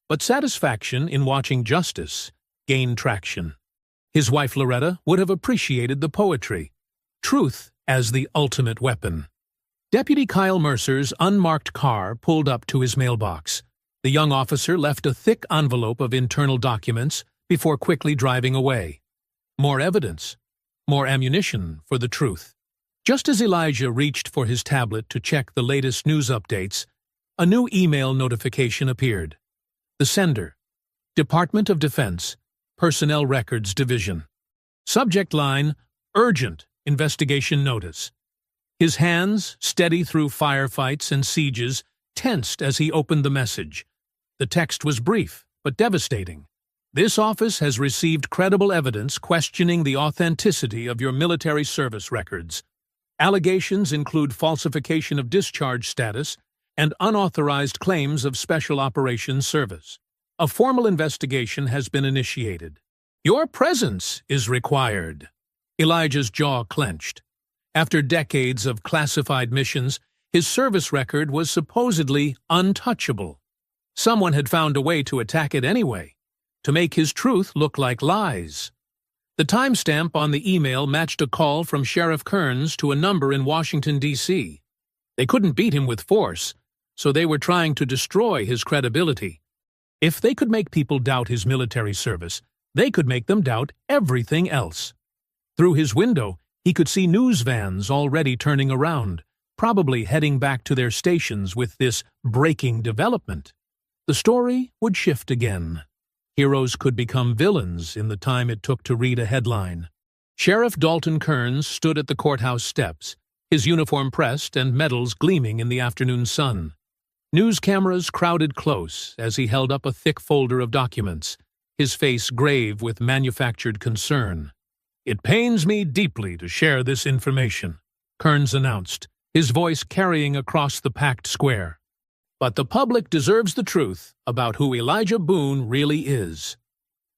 But satisfaction in watching justice gain traction. His wife Loretta would have appreciated the poetry. Truth as the ultimate weapon. Deputy Kyle Mercer's unmarked car pulled up to his mailbox. The young officer left a thick envelope of internal documents before quickly driving away. More evidence. More ammunition for the truth. Just as Elijah reached for his tablet to check the latest news updates, a new email notification appeared. The sender, Department of Defense, Personnel Records Division. Subject line, Urgent Investigation Notice. His hands, steady through firefights and sieges, tensed as he opened the message. The text was brief, but devastating. This office has received credible evidence questioning the authenticity of your military service records. Allegations include falsification of discharge status and unauthorized claims of Special Operations Service. A formal investigation has been initiated. Your presence is required. Elijah's jaw clenched. After decades of classified missions, his service record was supposedly untouchable. Someone had found a way to attack it anyway, to make his truth look like lies. The timestamp on the email matched a call from Sheriff Kearns to a number in Washington, D.C. They couldn't beat him with force, so they were trying to destroy his credibility. If they could make people doubt his military service, they could make them doubt everything else. Through his window, he could see news vans already turning around, probably heading back to their stations with this breaking development. The story would shift again. Heroes could become villains in the time it took to read a headline. Sheriff Dalton Kearns stood at the courthouse steps, his uniform pressed and medals gleaming in the afternoon sun. News cameras crowded close as he held up a thick folder of documents, his face grave with manufactured concern. It pains me deeply to share this information, Kearns announced, his voice carrying across the packed square. But the public deserves the truth about who Elijah Boone really is.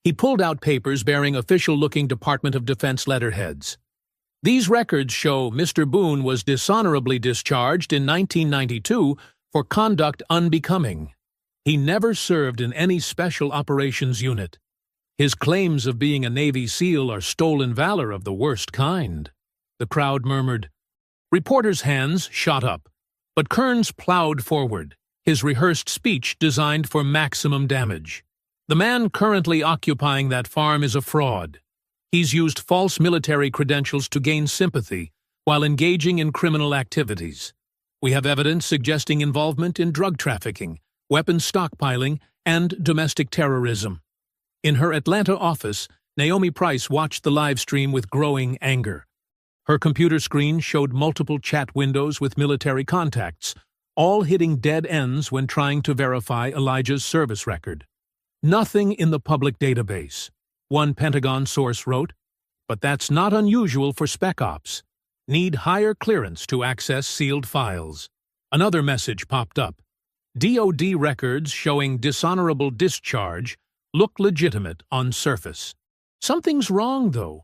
He pulled out papers bearing official-looking Department of Defense letterheads. These records show Mr. Boone was dishonorably discharged in 1992 for conduct unbecoming. He never served in any special operations unit. His claims of being a Navy SEAL are stolen valor of the worst kind. The crowd murmured, Reporters' hands shot up, but Kearns plowed forward, his rehearsed speech designed for maximum damage. The man currently occupying that farm is a fraud. He's used false military credentials to gain sympathy while engaging in criminal activities. We have evidence suggesting involvement in drug trafficking, weapons stockpiling, and domestic terrorism. In her Atlanta office, Naomi Price watched the live stream with growing anger. Her computer screen showed multiple chat windows with military contacts, all hitting dead ends when trying to verify Elijah's service record. Nothing in the public database, one Pentagon source wrote, but that's not unusual for spec ops. Need higher clearance to access sealed files. Another message popped up. DoD records showing dishonorable discharge look legitimate on surface. Something's wrong, though.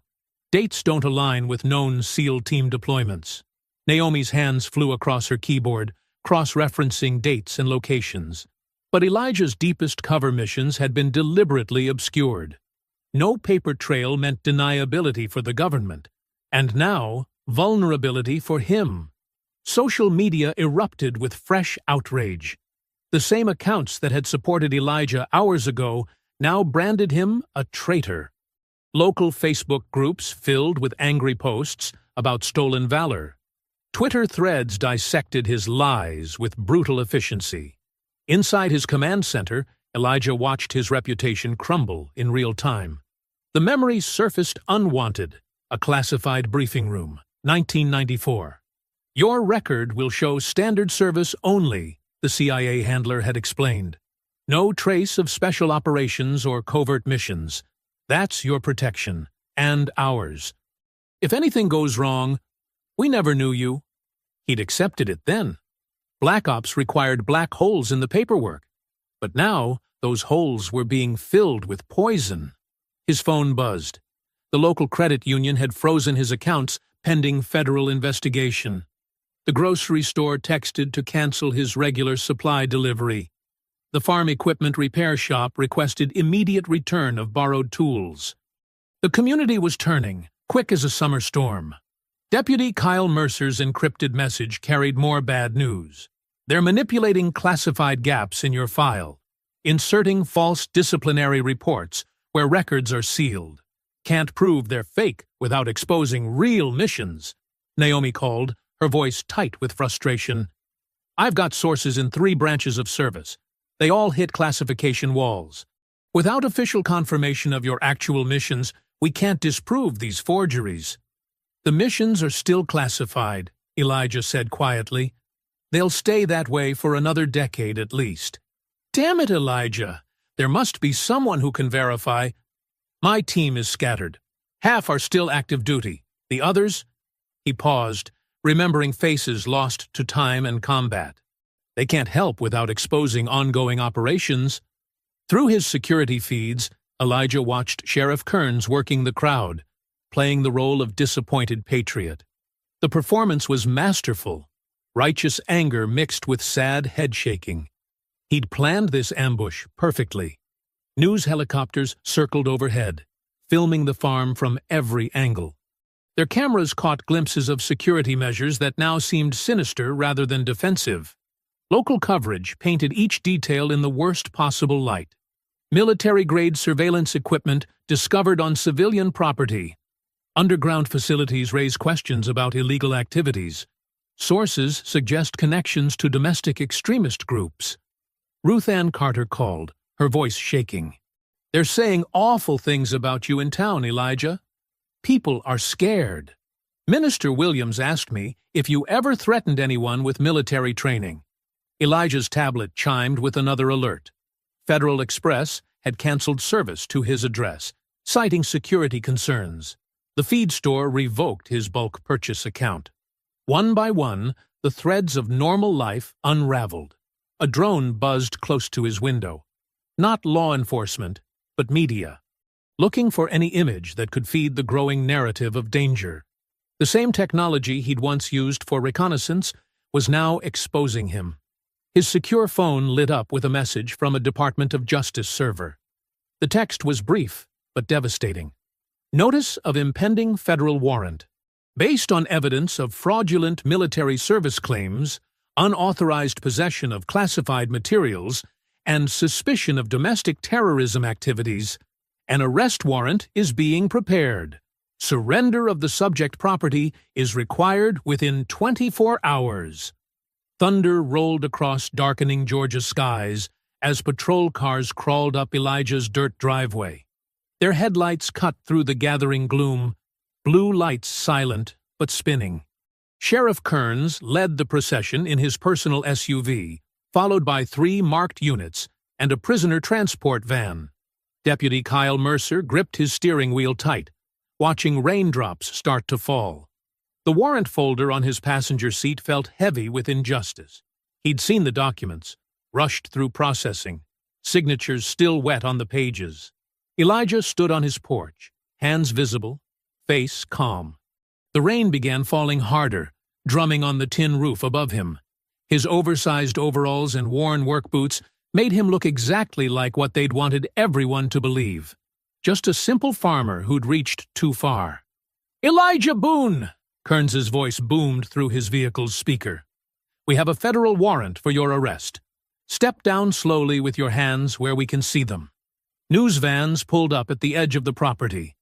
Dates don't align with known SEAL team deployments. Naomi's hands flew across her keyboard, cross-referencing dates and locations. But Elijah's deepest cover missions had been deliberately obscured. No paper trail meant deniability for the government, and now vulnerability for him. Social media erupted with fresh outrage. The same accounts that had supported Elijah hours ago now branded him a traitor. Local Facebook groups filled with angry posts about stolen valor. Twitter threads dissected his lies with brutal efficiency. Inside his command center, Elijah watched his reputation crumble in real time. The memory surfaced unwanted. A classified briefing room, 1994. Your record will show standard service only, the CIA handler had explained. No trace of special operations or covert missions. That's your protection, and ours. If anything goes wrong, we never knew you. He'd accepted it then. Black Ops required black holes in the paperwork. But now, those holes were being filled with poison. His phone buzzed. The local credit union had frozen his accounts pending federal investigation. The grocery store texted to cancel his regular supply delivery. The farm equipment repair shop requested immediate return of borrowed tools. The community was turning, quick as a summer storm. Deputy Kyle Mercer's encrypted message carried more bad news. They're manipulating classified gaps in your file, inserting false disciplinary reports where records are sealed. Can't prove they're fake without exposing real missions, Naomi called, her voice tight with frustration. I've got sources in 3 branches of service. They all hit classification walls. Without official confirmation of your actual missions, we can't disprove these forgeries. The missions are still classified, Elijah said quietly. They'll stay that way for another decade at least. Damn it, Elijah! There must be someone who can verify. My team is scattered. Half are still active duty. The others? He paused, remembering faces lost to time and combat. They can't help without exposing ongoing operations. Through his security feeds, Elijah watched Sheriff Kearns working the crowd, playing the role of disappointed patriot. The performance was masterful, righteous anger mixed with sad head-shaking. He'd planned this ambush perfectly. News helicopters circled overhead, filming the farm from every angle. Their cameras caught glimpses of security measures that now seemed sinister rather than defensive. Local coverage painted each detail in the worst possible light. Military-grade surveillance equipment discovered on civilian property. Underground facilities raise questions about illegal activities. Sources suggest connections to domestic extremist groups. Ruth Ann Carter called, her voice shaking. They're saying awful things about you in town, Elijah. People are scared. Minister Williams asked me if you ever threatened anyone with military training. Elijah's tablet chimed with another alert. Federal Express had canceled service to his address, citing security concerns. The feed store revoked his bulk purchase account. One by one, the threads of normal life unraveled. A drone buzzed close to his window. Not law enforcement, but media, looking for any image that could feed the growing narrative of danger. The same technology he'd once used for reconnaissance was now exposing him. His secure phone lit up with a message from a Department of Justice server. The text was brief, but devastating. Notice of impending federal warrant. Based on evidence of fraudulent military service claims, unauthorized possession of classified materials, and suspicion of domestic terrorism activities, an arrest warrant is being prepared. Surrender of the subject property is required within 24 hours. Thunder rolled across darkening Georgia skies as patrol cars crawled up Elijah's dirt driveway. Their headlights cut through the gathering gloom, blue lights silent but spinning. Sheriff Kearns led the procession in his personal SUV, followed by 3 marked units and a prisoner transport van. Deputy Kyle Mercer gripped his steering wheel tight, watching raindrops start to fall. The warrant folder on his passenger seat felt heavy with injustice. He'd seen the documents, rushed through processing, signatures still wet on the pages. Elijah stood on his porch, hands visible, face calm. The rain began falling harder, drumming on the tin roof above him. His oversized overalls and worn work boots made him look exactly like what they'd wanted everyone to believe. Just a simple farmer who'd reached too far. "Elijah Boone!" Kearns's voice boomed through his vehicle's speaker. "We have a federal warrant for your arrest. Step down slowly with your hands where we can see them." News vans pulled up at the edge of the property.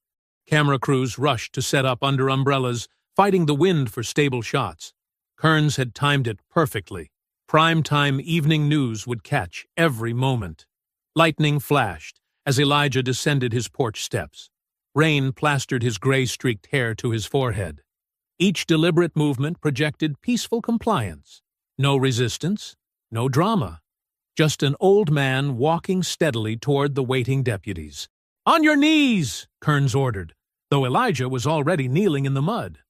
Camera crews rushed to set up under umbrellas, fighting the wind for stable shots. Kearns had timed it perfectly. Prime-time evening news would catch every moment. Lightning flashed as Elijah descended his porch steps. Rain plastered his gray-streaked hair to his forehead. Each deliberate movement projected peaceful compliance. No resistance, no drama. Just an old man walking steadily toward the waiting deputies. "On your knees!" Kearns ordered, though Elijah was already kneeling in the mud.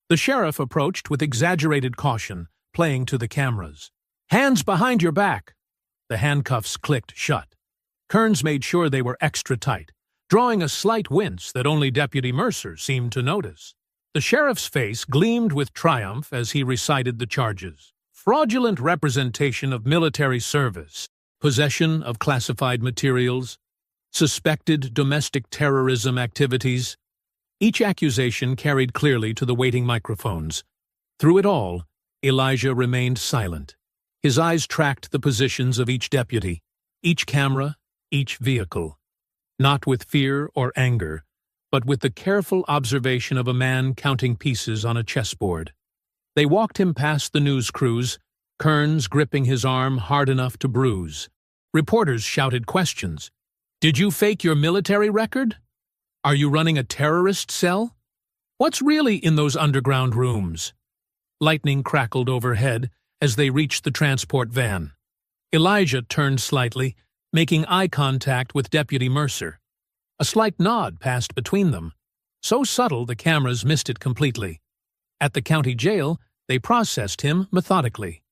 The sheriff approached with exaggerated caution, playing to the cameras. "Hands behind your back!" The handcuffs clicked shut. Kearns made sure they were extra tight, drawing a slight wince that only Deputy Mercer seemed to notice. The sheriff's face gleamed with triumph as he recited the charges. Fraudulent representation of military service, possession of classified materials, suspected domestic terrorism activities. Each accusation carried clearly to the waiting microphones. Through it all, Elijah remained silent. His eyes tracked the positions of each deputy, each camera, each vehicle. Not with fear or anger, but with the careful observation of a man counting pieces on a chessboard. They walked him past the news crews, Kearns gripping his arm hard enough to bruise. Reporters shouted questions. "Did you fake your military record? Are you running a terrorist cell? What's really in those underground rooms?" Lightning crackled overhead as they reached the transport van. Elijah turned slightly, making eye contact with Deputy Mercer. A slight nod passed between them, so subtle the cameras missed it completely. At the county jail, they processed him methodically.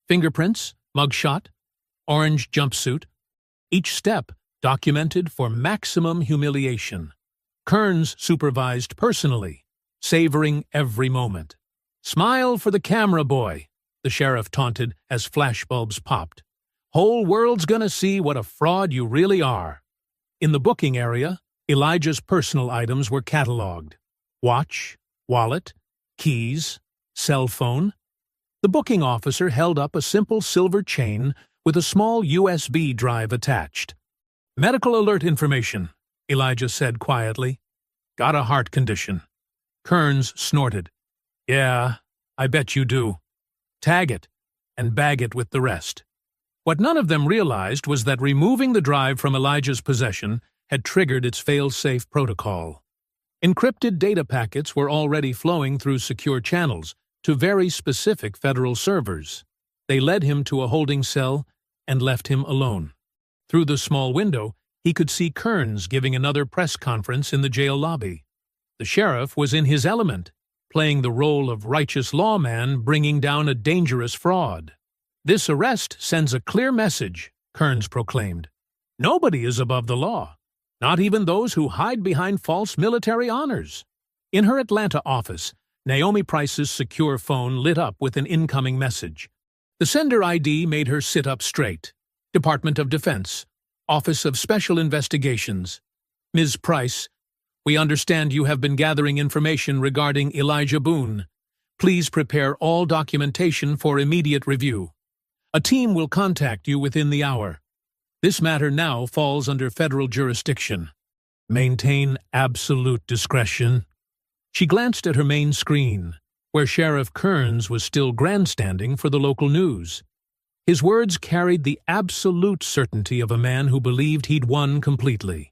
Fingerprints, mugshot, orange jumpsuit, each step documented for maximum humiliation. Kearns supervised personally, savoring every moment. "Smile for the camera, boy," the sheriff taunted as flashbulbs popped. "Whole world's gonna see what a fraud you really are." In the booking area, Elijah's personal items were catalogued. Watch, wallet, keys, cell phone. The booking officer held up a simple silver chain with a small USB drive attached. "Medical alert information," Elijah said quietly. "Got a heart condition." Kearns snorted. "Yeah, I bet you do. Tag it and bag it with the rest." What none of them realized was that removing the drive from Elijah's possession had triggered its fail-safe protocol. Encrypted data packets were already flowing through secure channels to very specific federal servers. They led him to a holding cell and left him alone. Through the small window, he could see Kearns giving another press conference in the jail lobby. The sheriff was in his element, playing the role of righteous lawman bringing down a dangerous fraud. "This arrest sends a clear message," Kearns proclaimed. "Nobody is above the law, not even those who hide behind false military honors." In her Atlanta office, Naomi Price's secure phone lit up with an incoming message. The sender ID made her sit up straight. "Department of Defense, Office of Special Investigations. Ms. Price, We understand you have been gathering information regarding Elijah Boone. Please prepare all documentation for immediate review. A team will contact you within the hour. This matter now falls under federal jurisdiction. Maintain absolute discretion. She glanced at her main screen, where Sheriff Kearns was still grandstanding for the local news. His words carried the absolute certainty of a man who believed he'd won completely.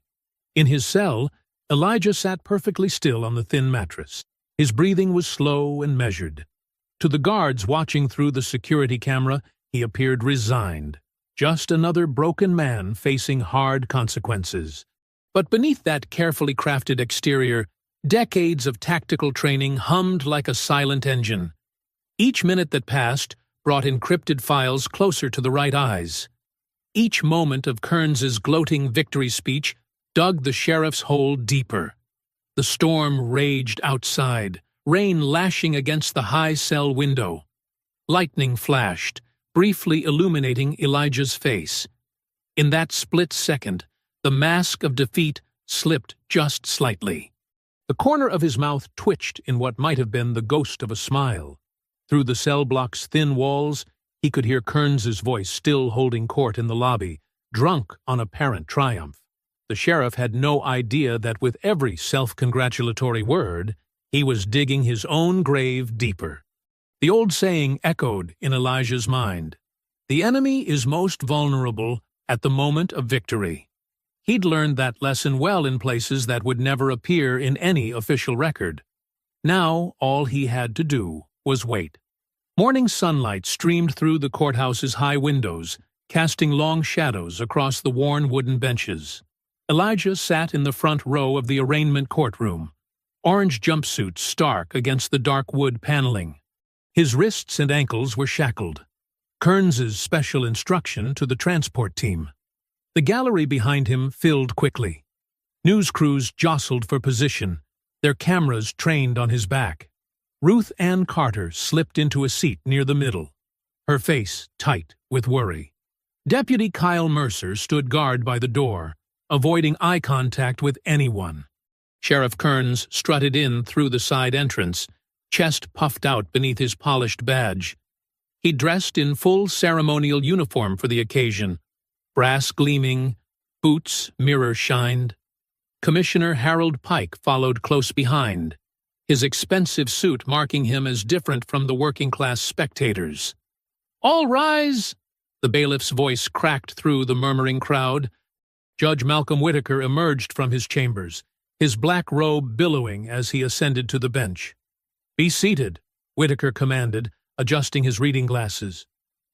In his cell, Elijah sat perfectly still on the thin mattress. His breathing was slow and measured. To the guards watching through the security camera, he appeared resigned, just another broken man facing hard consequences. But beneath that carefully crafted exterior, decades of tactical training hummed like a silent engine. Each minute that passed brought encrypted files closer to the right eyes. Each moment of Kearns's gloating victory speech dug the sheriff's hole deeper. The storm raged outside, rain lashing against the high cell window. Lightning flashed, briefly illuminating Elijah's face. In that split second, the mask of defeat slipped just slightly. The corner of his mouth twitched in what might have been the ghost of a smile. Through the cell block's thin walls, he could hear Kearns's voice still holding court in the lobby, drunk on apparent triumph. The sheriff had no idea that with every self-congratulatory word, he was digging his own grave deeper. The old saying echoed in Elijah's mind. The enemy is most vulnerable at the moment of victory. He'd learned that lesson well in places that would never appear in any official record. Now, all he had to do was wait. Morning sunlight streamed through the courthouse's high windows, casting long shadows across the worn wooden benches. Elijah sat in the front row of the arraignment courtroom, orange jumpsuit stark against the dark wood paneling. His wrists and ankles were shackled. Kearns's special instruction to the transport team. The gallery behind him filled quickly. News crews jostled for position, their cameras trained on his back. Ruth Ann Carter slipped into a seat near the middle, her face tight with worry. Deputy Kyle Mercer stood guard by the door, avoiding eye contact with anyone. Sheriff Kearns strutted in through the side entrance, chest puffed out beneath his polished badge. He dressed in full ceremonial uniform for the occasion, brass gleaming, boots mirror-shined. Commissioner Harold Pike followed close behind, his expensive suit marking him as different from the working-class spectators. "All rise!" The bailiff's voice cracked through the murmuring crowd. Judge Malcolm Whitaker emerged from his chambers, his black robe billowing as he ascended to the bench. "Be seated," Whitaker commanded, adjusting his reading glasses.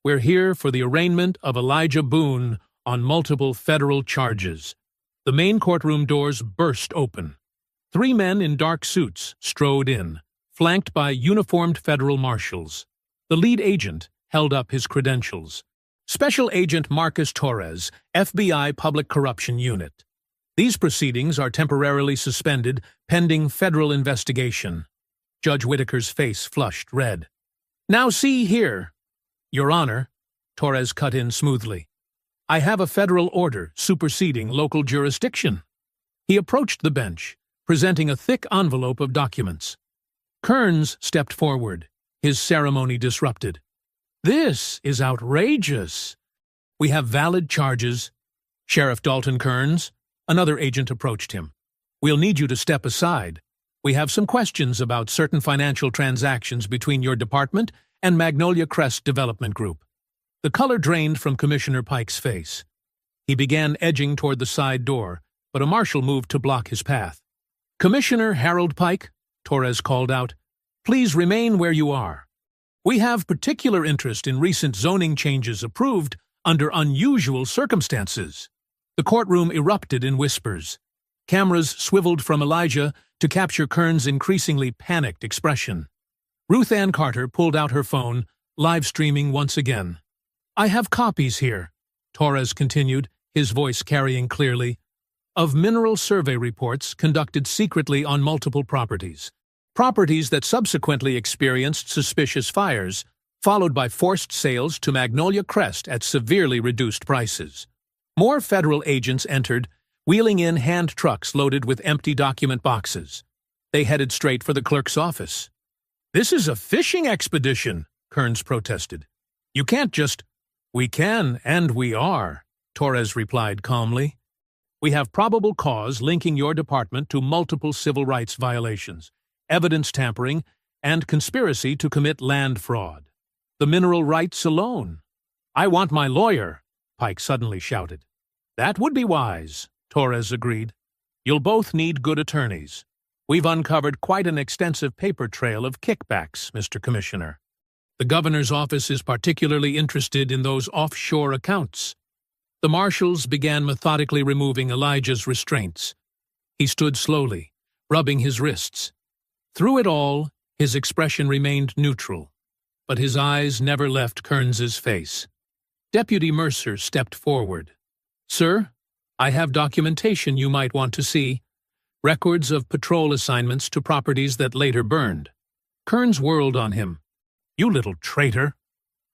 "We're here for the arraignment of Elijah Boone on multiple federal charges." The main courtroom doors burst open. 3 men in dark suits strode in, flanked by uniformed federal marshals. The lead agent held up his credentials. Special Agent Marcus Torres, FBI Public Corruption Unit. These proceedings are temporarily suspended pending federal investigation. Judge Whitaker's face flushed red. "Now see here." "Your Honor," Torres cut in smoothly, "I have a federal order superseding local jurisdiction." He approached the bench, presenting a thick envelope of documents. Kearns stepped forward, his ceremony disrupted. "This is outrageous." "We have valid charges." "Sheriff Dalton Kearns," another agent approached him. "We'll need you to step aside. We have some questions about certain financial transactions between your department and Magnolia Crest Development Group." The color drained from Commissioner Pike's face. He began edging toward the side door, but a marshal moved to block his path. "Commissioner Harold Pike," Torres called out, "please remain where you are. We have particular interest in recent zoning changes approved under unusual circumstances." The courtroom erupted in whispers. Cameras swiveled from Elijah to capture Kearns' increasingly panicked expression. Ruth Ann Carter pulled out her phone, live-streaming once again. "I have copies here," Torres continued, his voice carrying clearly, "of mineral survey reports conducted secretly on multiple properties. Properties that subsequently experienced suspicious fires, followed by forced sales to Magnolia Crest at severely reduced prices. More federal agents entered, wheeling in hand trucks loaded with empty document boxes. They headed straight for the clerk's office. "This is a fishing expedition," Kearns protested. "You can't just—" "We can, and we are," Torres replied calmly. "We have probable cause linking your department to multiple civil rights violations, evidence tampering, and conspiracy to commit land fraud. The mineral rights alone—" "I want my lawyer," Pike suddenly shouted. "That would be wise," Torres agreed. "You'll both need good attorneys. We've uncovered quite an extensive paper trail of kickbacks, Mr. Commissioner. The governor's office is particularly interested in those offshore accounts." The marshals began methodically removing Elijah's restraints. He stood slowly, rubbing his wrists. Through it all, his expression remained neutral, but his eyes never left Kearns's face. Deputy Mercer stepped forward. "Sir, I have documentation you might want to see. Records of patrol assignments to properties that later burned." Kearns whirled on him. "You little traitor!"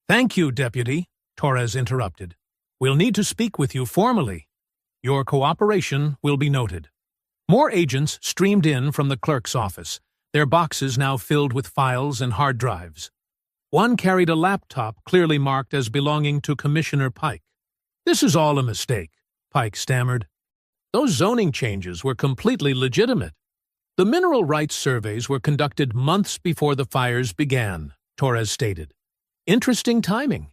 "Thank you, Deputy," Torres interrupted. "We'll need to speak with you formally. Your cooperation will be noted." More agents streamed in from the clerk's office, their boxes now filled with files and hard drives. One carried a laptop clearly marked as belonging to Commissioner Pike. "This is all a mistake," Pike stammered. "Those zoning changes were completely legitimate. The mineral rights surveys were conducted months before the fires began," Torres stated. "Interesting timing.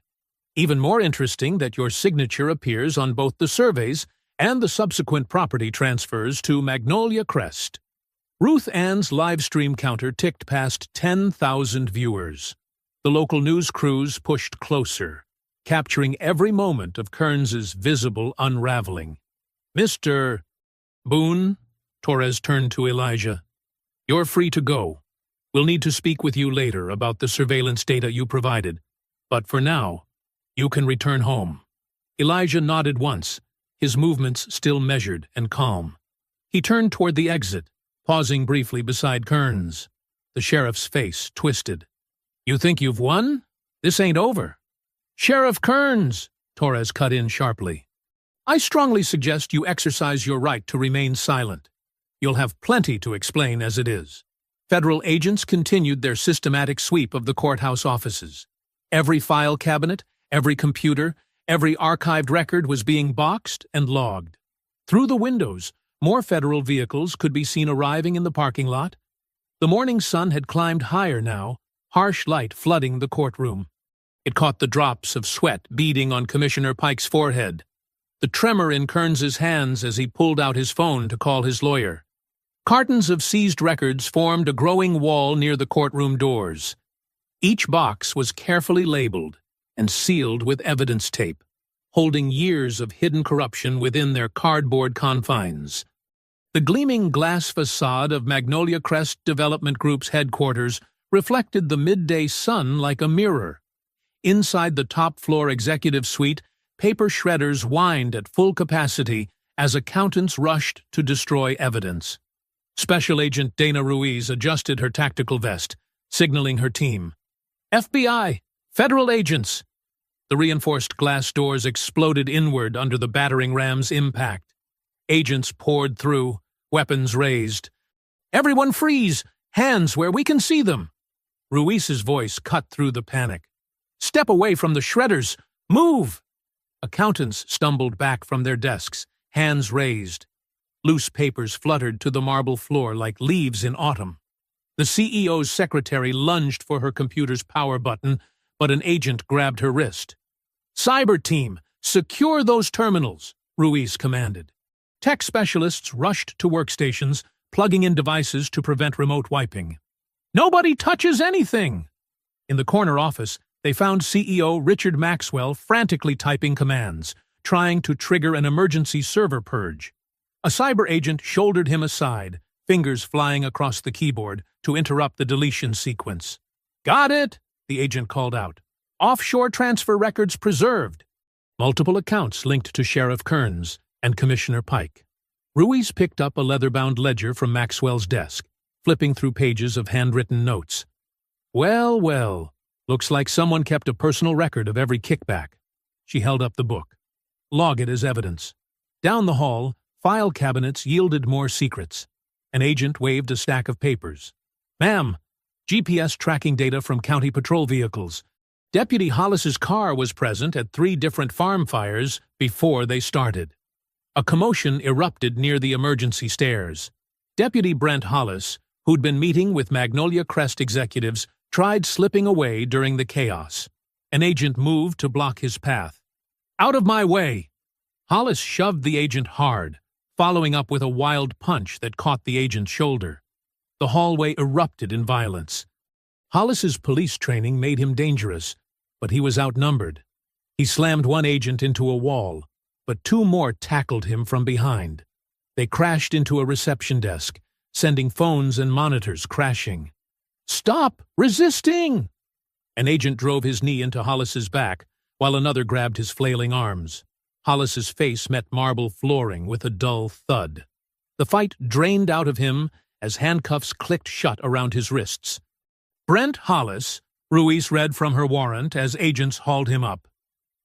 Even more interesting that your signature appears on both the surveys and the subsequent property transfers to Magnolia Crest." Ruth Ann's live stream counter ticked past 10,000 viewers. The local news crews pushed closer, capturing every moment of Kearns's visible unraveling. "Mr. Boone," Torres turned to Elijah, "you're free to go. We'll need to speak with you later about the surveillance data you provided, but for now, you can return home." Elijah nodded once, his movements still measured and calm. He turned toward the exit, pausing briefly beside Kearns. The sheriff's face twisted. "You think you've won? This ain't over." "Sheriff Kearns," Torres cut in sharply, "I strongly suggest you exercise your right to remain silent. You'll have plenty to explain as it is." Federal agents continued their systematic sweep of the courthouse offices. Every file cabinet, every computer, every archived record was being boxed and logged. Through the windows, more federal vehicles could be seen arriving in the parking lot. The morning sun had climbed higher now, harsh light flooding the courtroom. It caught the drops of sweat beading on Commissioner Pike's forehead, the tremor in Kearns's hands as he pulled out his phone to call his lawyer. Cartons of seized records formed a growing wall near the courtroom doors. Each box was carefully labeled and sealed with evidence tape, holding years of hidden corruption within their cardboard confines. The gleaming glass facade of Magnolia Crest Development Group's headquarters reflected the midday sun like a mirror. Inside the top-floor executive suite, paper shredders whined at full capacity as accountants rushed to destroy evidence. Special Agent Dana Ruiz adjusted her tactical vest, signaling her team. "FBI! Federal agents!" The reinforced glass doors exploded inward under the battering ram's impact. Agents poured through, weapons raised. "Everyone freeze! Hands where we can see them!" Ruiz's voice cut through the panic. "Step away from the shredders! Move!" Accountants stumbled back from their desks, hands raised. Loose papers fluttered to the marble floor like leaves in autumn. The CEO's secretary lunged for her computer's power button, but an agent grabbed her wrist. "Cyber team, secure those terminals," Ruiz commanded. Tech specialists rushed to workstations, plugging in devices to prevent remote wiping. "Nobody touches anything!" In the corner office, they found CEO Richard Maxwell frantically typing commands, trying to trigger an emergency server purge. A cyber agent shouldered him aside, fingers flying across the keyboard, to interrupt the deletion sequence. "Got it!" the agent called out. "Offshore transfer records preserved." Multiple accounts linked to Sheriff Kearns and Commissioner Pike. Ruiz picked up a leather-bound ledger from Maxwell's desk, flipping through pages of handwritten notes. "Well, well, looks like someone kept a personal record of every kickback." She held up the book. "Log it as evidence." Down the hall, File cabinets yielded more secrets. An agent waved a stack of papers. "Ma'am, GPS tracking data from county patrol vehicles. Deputy Hollis's car was present at 3 different farm fires before they started." A commotion erupted near the emergency stairs. Deputy Brent Hollis, who'd been meeting with Magnolia Crest executives, tried slipping away during the chaos. An agent moved to block his path. "Out of my way!" Hollis shoved the agent hard, following up with a wild punch that caught the agent's shoulder. The hallway erupted in violence. Hollis's police training made him dangerous, but he was outnumbered. He slammed one agent into a wall, but 2 more tackled him from behind. They crashed into a reception desk, sending phones and monitors crashing. "Stop resisting!" An agent drove his knee into Hollis's back, while another grabbed his flailing arms. Hollis's face met marble flooring with a dull thud. The fight drained out of him as handcuffs clicked shut around his wrists. "Brent Hollis," Ruiz read from her warrant as agents hauled him up.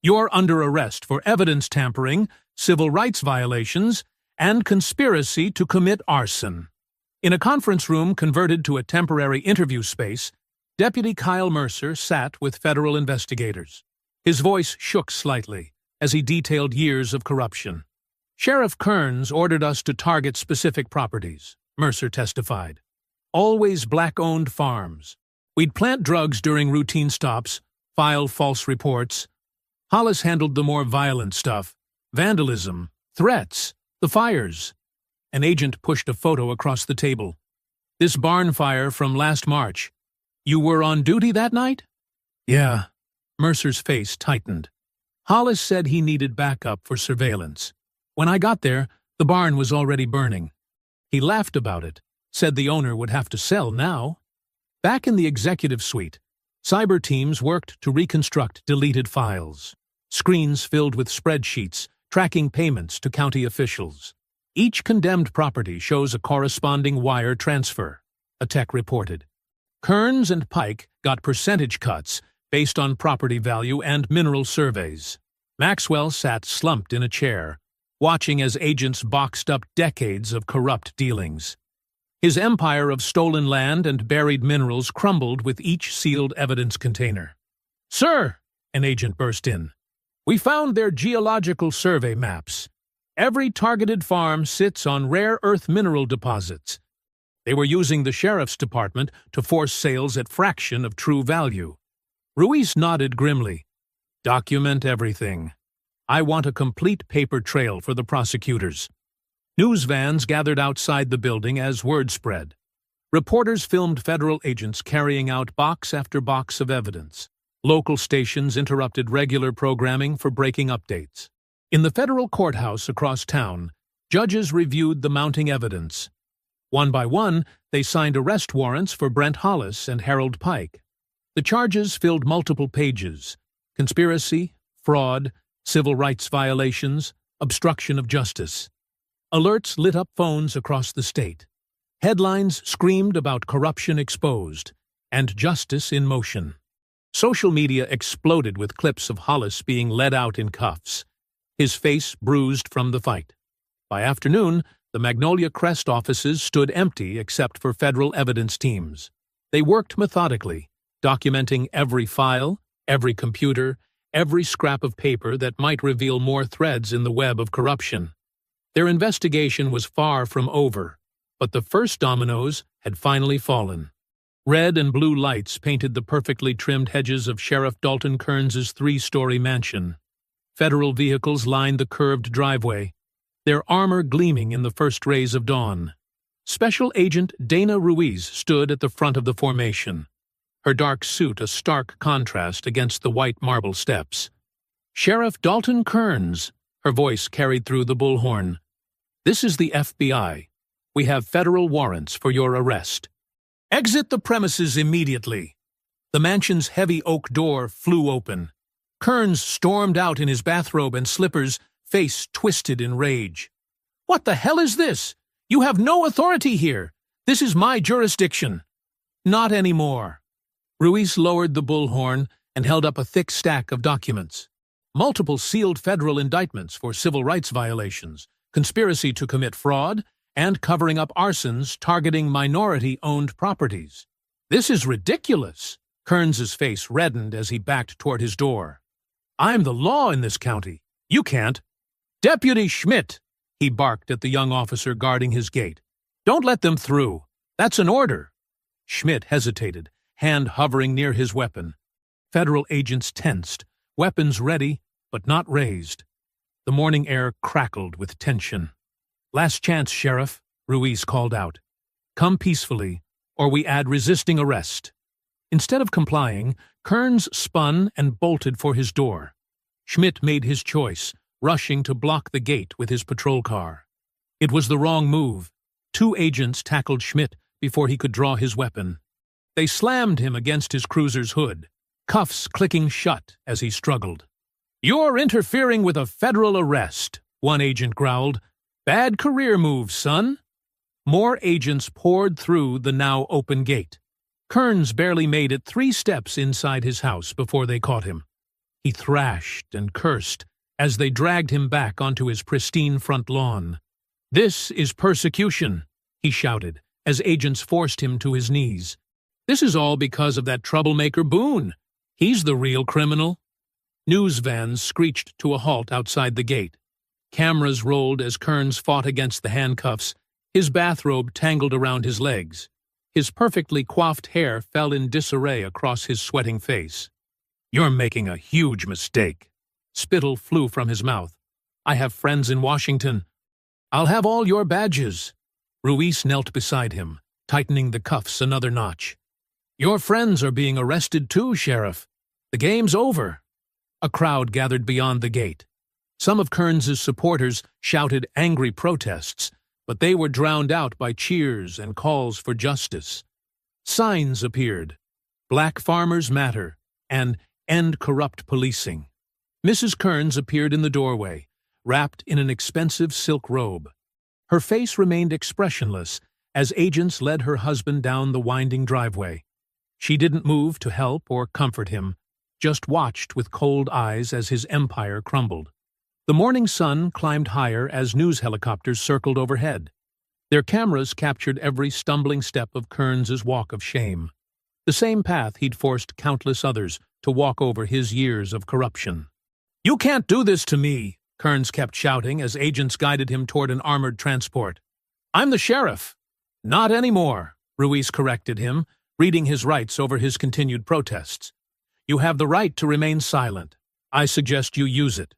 "You're under arrest for evidence tampering, civil rights violations, and conspiracy to commit arson." In a conference room converted to a temporary interview space, Deputy Kyle Mercer sat with federal investigators. His voice shook slightly as he detailed years of corruption. "Sheriff Kearns ordered us to target specific properties," Mercer testified. "Always black-owned farms. We'd plant drugs during routine stops, file false reports. Hollis handled the more violent stuff: vandalism, threats, the fires." An agent pushed a photo across the table. "This barn fire from last March. You were on duty that night?" "Yeah." Mercer's face tightened. "Hollis said he needed backup for surveillance. When I got there, the barn was already burning. He laughed about it, said the owner would have to sell now." Back in the executive suite, cyber teams worked to reconstruct deleted files. Screens filled with spreadsheets, tracking payments to county officials. Each condemned property shows a corresponding wire transfer, a tech reported. Kearns and Pike got percentage cuts based on property value and mineral surveys. Maxwell sat slumped in a chair, watching as agents boxed up decades of corrupt dealings. His empire of stolen land and buried minerals crumbled with each sealed evidence container. "Sir," an agent burst in, "we found their geological survey maps. Every targeted farm sits on rare earth mineral deposits. They were using the sheriff's department to force sales at fraction of true value." Ruiz nodded grimly. "Document everything. I want a complete paper trail for the prosecutors." News vans gathered outside the building as word spread. Reporters filmed federal agents carrying out box after box of evidence. Local stations interrupted regular programming for breaking updates. In the federal courthouse across town, judges reviewed the mounting evidence. One by one, they signed arrest warrants for Brent Hollis and Harold Pike. The charges filled multiple pages: conspiracy, fraud, civil rights violations, obstruction of justice. Alerts lit up phones across the state. Headlines screamed about corruption exposed and justice in motion. Social media exploded with clips of Hollis being led out in cuffs, his face bruised from the fight. By afternoon, the Magnolia Crest offices stood empty except for federal evidence teams. They worked methodically, documenting every file, every computer, every scrap of paper that might reveal more threads in the web of corruption. Their investigation was far from over, but the first dominoes had finally fallen. Red and blue lights painted the perfectly trimmed hedges of Sheriff Dalton Kearns's 3-story mansion. Federal vehicles lined the curved driveway, their armor gleaming in the first rays of dawn. Special Agent Dana Ruiz stood at the front of the formation, her dark suit a stark contrast against the white marble steps. "Sheriff Dalton Kearns," her voice carried through the bullhorn. "This is the FBI. We have federal warrants for your arrest. Exit the premises immediately." The mansion's heavy oak door flew open. Kearns stormed out in his bathrobe and slippers, face twisted in rage. "What the hell is this? You have no authority here. This is my jurisdiction." "Not anymore." Ruiz lowered the bullhorn and held up a thick stack of documents. Multiple sealed federal indictments for civil rights violations, conspiracy to commit fraud, and covering up arsons targeting minority-owned properties. This is ridiculous. Kearns's face reddened as he backed toward his door. I'm the law in this county. You can't. Deputy Schmidt, he barked at the young officer guarding his gate. Don't let them through. That's an order. Schmidt hesitated, hand hovering near his weapon. Federal agents tensed, weapons ready, but not raised. The morning air crackled with tension. Last chance, Sheriff, Ruiz called out. Come peacefully, or we add resisting arrest. Instead of complying, Kearns spun and bolted for his door. Schmidt made his choice, rushing to block the gate with his patrol car. It was the wrong move. 2 agents tackled Schmidt before he could draw his weapon. They slammed him against his cruiser's hood, cuffs clicking shut as he struggled. You're interfering with a federal arrest, one agent growled. Bad career move, son. More agents poured through the now open gate. Kearns barely made it 3 steps inside his house before they caught him. He thrashed and cursed as they dragged him back onto his pristine front lawn. This is persecution, he shouted as agents forced him to his knees. This is all because of that troublemaker Boone. He's the real criminal. News vans screeched to a halt outside the gate. Cameras rolled as Kearns fought against the handcuffs, his bathrobe tangled around his legs. His perfectly coiffed hair fell in disarray across his sweating face. You're making a huge mistake. Spittle flew from his mouth. I have friends in Washington. I'll have all your badges. Ruiz knelt beside him, tightening the cuffs another notch. Your friends are being arrested too, Sheriff. The game's over. A crowd gathered beyond the gate. Some of Kearns's supporters shouted angry protests, but they were drowned out by cheers and calls for justice. Signs appeared. Black Farmers Matter and End Corrupt Policing. Mrs. Kearns appeared in the doorway, wrapped in an expensive silk robe. Her face remained expressionless as agents led her husband down the winding driveway. She didn't move to help or comfort him, just watched with cold eyes as his empire crumbled. The morning sun climbed higher as news helicopters circled overhead. Their cameras captured every stumbling step of Kearns's walk of shame, the same path he'd forced countless others to walk over his years of corruption. You can't do this to me, Kearns kept shouting as agents guided him toward an armored transport. I'm the sheriff. Not anymore, Ruiz corrected him, reading his rights over his continued protests. You have the right to remain silent. I suggest you use it.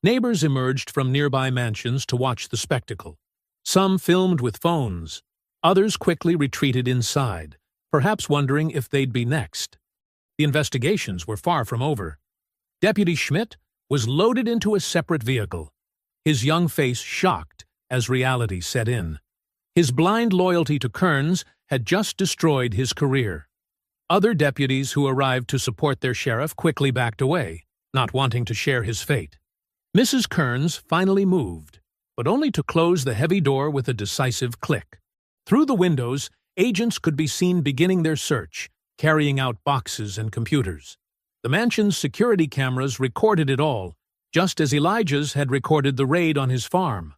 Neighbors emerged from nearby mansions to watch the spectacle. Some filmed with phones. Others quickly retreated inside, perhaps wondering if they'd be next. The investigations were far from over. Deputy Schmidt was loaded into a separate vehicle, his young face shocked as reality set in. His blind loyalty to Kearns had just destroyed his career. Other deputies who arrived to support their sheriff quickly backed away, not wanting to share his fate. Mrs. Kearns finally moved, but only to close the heavy door with a decisive click. Through the windows, agents could be seen beginning their search, carrying out boxes and computers. The mansion's security cameras recorded it all, just as Elijah's had recorded the raid on his farm.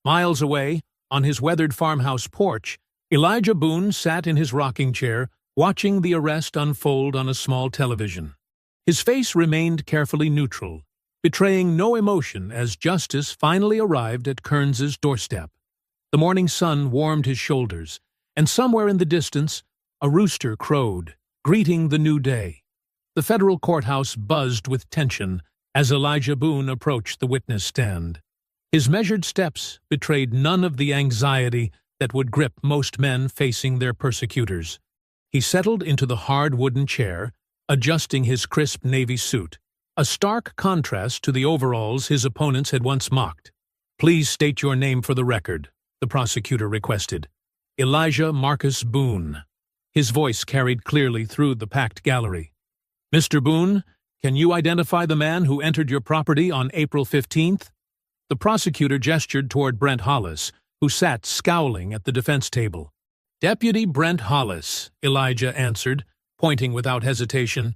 Miles away, on his weathered farmhouse porch, Elijah Boone sat in his rocking chair, watching the arrest unfold on a small television. His face remained carefully neutral, betraying no emotion as justice finally arrived at Kearns's doorstep. The morning sun warmed his shoulders, and somewhere in the distance, a rooster crowed, greeting the new day. The federal courthouse buzzed with tension as Elijah Boone approached the witness stand. His measured steps betrayed none of the anxiety that would grip most men facing their persecutors. He settled into the hard wooden chair, adjusting his crisp navy suit, a stark contrast to the overalls his opponents had once mocked. Please state your name for the record, the prosecutor requested. Elijah Marcus Boone. His voice carried clearly through the packed gallery. Mr. Boone, can you identify the man who entered your property on April 15th? The prosecutor gestured toward Brent Hollis, who sat scowling at the defense table. Deputy Brent Hollis, Elijah answered, pointing without hesitation.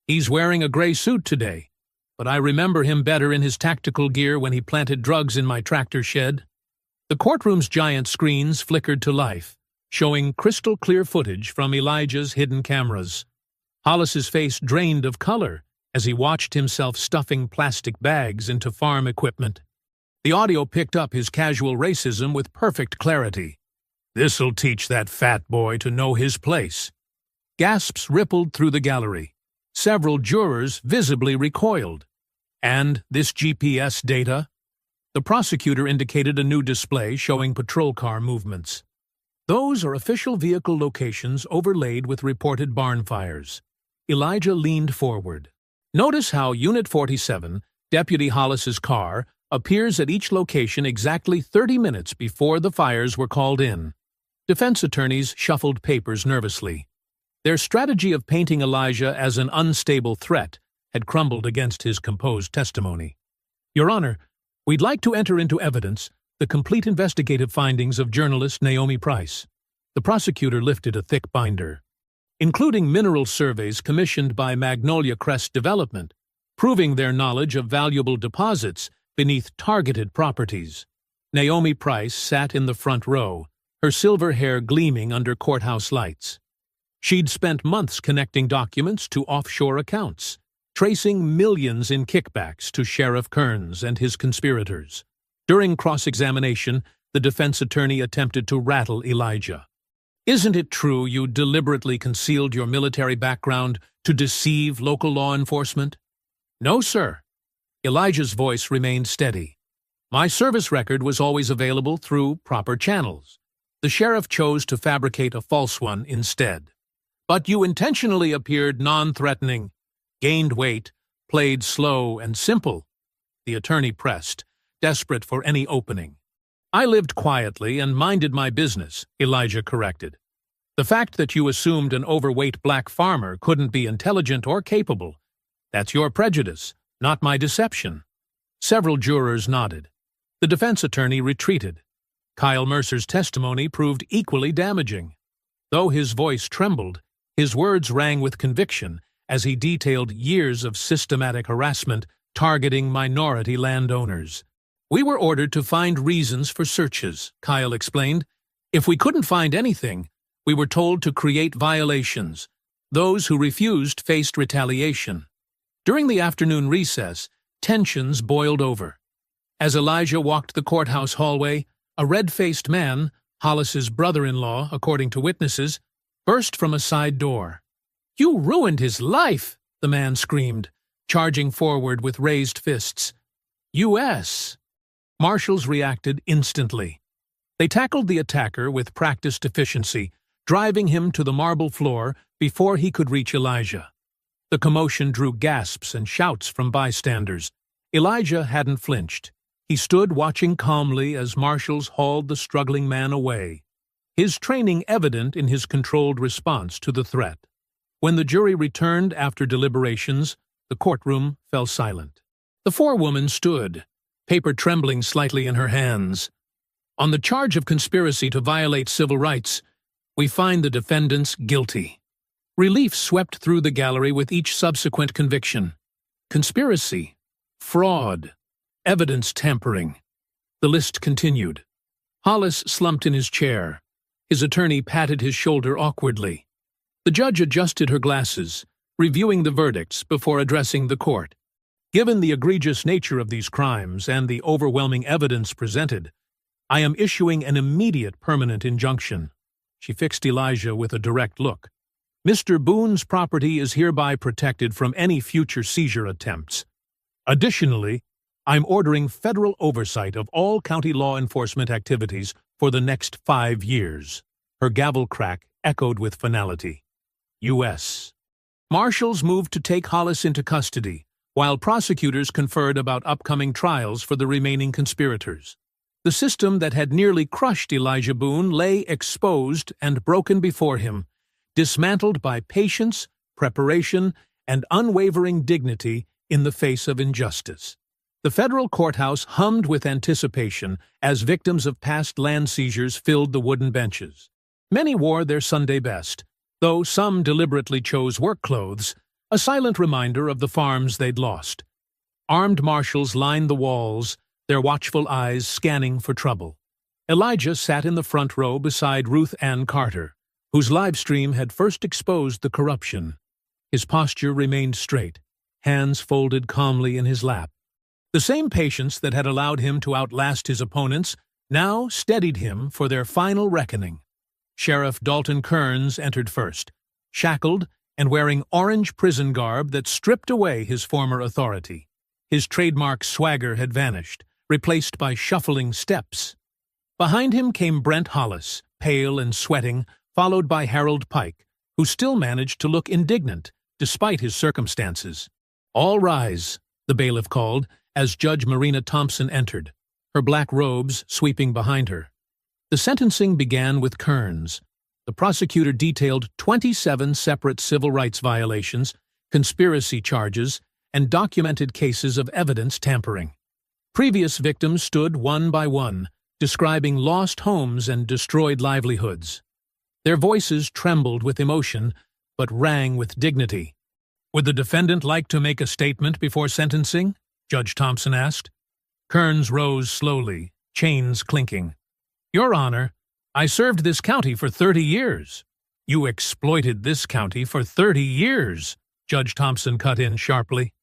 He's wearing a gray suit today, but I remember him better in his tactical gear when he planted drugs in my tractor shed. The courtroom's giant screens flickered to life, showing crystal-clear footage from Elijah's hidden cameras. Hollis's face drained of color as he watched himself stuffing plastic bags into farm equipment. The audio picked up his casual racism with perfect clarity. "This'll teach that fat boy to know his place." Gasps rippled through the gallery. Several jurors visibly recoiled. And this GPS data? The prosecutor indicated a new display showing patrol car movements. Those are official vehicle locations overlaid with reported barn fires. Elijah leaned forward. Notice how Unit 47, Deputy Hollis's car, appears at each location exactly 30 minutes before the fires were called in. Defense attorneys shuffled papers nervously. Their strategy of painting Elijah as an unstable threat had crumbled against his composed testimony. "Your Honor, we'd like to enter into evidence the complete investigative findings of journalist Naomi Price." The prosecutor lifted a thick binder. "Including mineral surveys commissioned by Magnolia Crest Development, proving their knowledge of valuable deposits beneath targeted properties." Naomi Price sat in the front row, her silver hair gleaming under courthouse lights. She'd spent months connecting documents to offshore accounts, tracing millions in kickbacks to Sheriff Kearns and his conspirators. During cross-examination, the defense attorney attempted to rattle Elijah. "Isn't it true you deliberately concealed your military background to deceive local law enforcement?" "No, sir." Elijah's voice remained steady. "My service record was always available through proper channels. The sheriff chose to fabricate a false one instead." "But you intentionally appeared non-threatening, gained weight, played slow and simple," the attorney pressed, desperate for any opening. "I lived quietly and minded my business," Elijah corrected. "The fact that you assumed an overweight black farmer couldn't be intelligent or capable, that's your prejudice, not my deception." Several jurors nodded. The defense attorney retreated. Kyle Mercer's testimony proved equally damaging. Though his voice trembled, his words rang with conviction as he detailed years of systematic harassment targeting minority landowners. "We were ordered to find reasons for searches," Kyle explained. "If we couldn't find anything, we were told to create violations. Those who refused faced retaliation." During the afternoon recess, tensions boiled over. As Elijah walked the courthouse hallway, a red-faced man, Hollis's brother-in-law, according to witnesses, burst from a side door. "You ruined his life!" the man screamed, charging forward with raised fists. "U.S." Marshals reacted instantly. They tackled the attacker with practiced efficiency, driving him to the marble floor before he could reach Elijah. The commotion drew gasps and shouts from bystanders. Elijah hadn't flinched. He stood watching calmly as marshals hauled the struggling man away, his training evident in his controlled response to the threat. When the jury returned after deliberations, the courtroom fell silent. The forewoman stood, paper trembling slightly in her hands. "On the charge of conspiracy to violate civil rights, we find the defendants guilty." Relief swept through the gallery with each subsequent conviction. Conspiracy, fraud, evidence tampering. The list continued. Hollis slumped in his chair. His attorney patted his shoulder awkwardly. The judge adjusted her glasses, reviewing the verdicts before addressing the court. "Given the egregious nature of these crimes and the overwhelming evidence presented, I am issuing an immediate permanent injunction." She fixed Elijah with a direct look. "Mr. Boone's property is hereby protected from any future seizure attempts. Additionally, I'm ordering federal oversight of all county law enforcement activities for the next 5 years." Her gavel crack echoed with finality. U.S. Marshals moved to take Hollis into custody, while prosecutors conferred about upcoming trials for the remaining conspirators. The system that had nearly crushed Elijah Boone lay exposed and broken before him, dismantled by patience, preparation, and unwavering dignity in the face of injustice. The federal courthouse hummed with anticipation as victims of past land seizures filled the wooden benches. Many wore their Sunday best, though some deliberately chose work clothes, a silent reminder of the farms they'd lost. Armed marshals lined the walls, their watchful eyes scanning for trouble. Elijah sat in the front row beside Ruth Ann Carter, whose live stream had first exposed the corruption. His posture remained straight, hands folded calmly in his lap. The same patience that had allowed him to outlast his opponents now steadied him for their final reckoning. Sheriff Dalton Kearns entered first, shackled and wearing orange prison garb that stripped away his former authority. His trademark swagger had vanished, replaced by shuffling steps. Behind him came Brent Hollis, pale and sweating, followed by Harold Pike, who still managed to look indignant, despite his circumstances. "All rise," the bailiff called, as Judge Marina Thompson entered, her black robes sweeping behind her. The sentencing began with Kearns. The prosecutor detailed 27 separate civil rights violations, conspiracy charges, and documented cases of evidence tampering. Previous victims stood one by one, describing lost homes and destroyed livelihoods. Their voices trembled with emotion, but rang with dignity. "Would the defendant like to make a statement before sentencing?" Judge Thompson asked. Kearns rose slowly, chains clinking. "Your Honor, I served this county for 30 years. "You exploited this county for 30 years, Judge Thompson cut in sharply.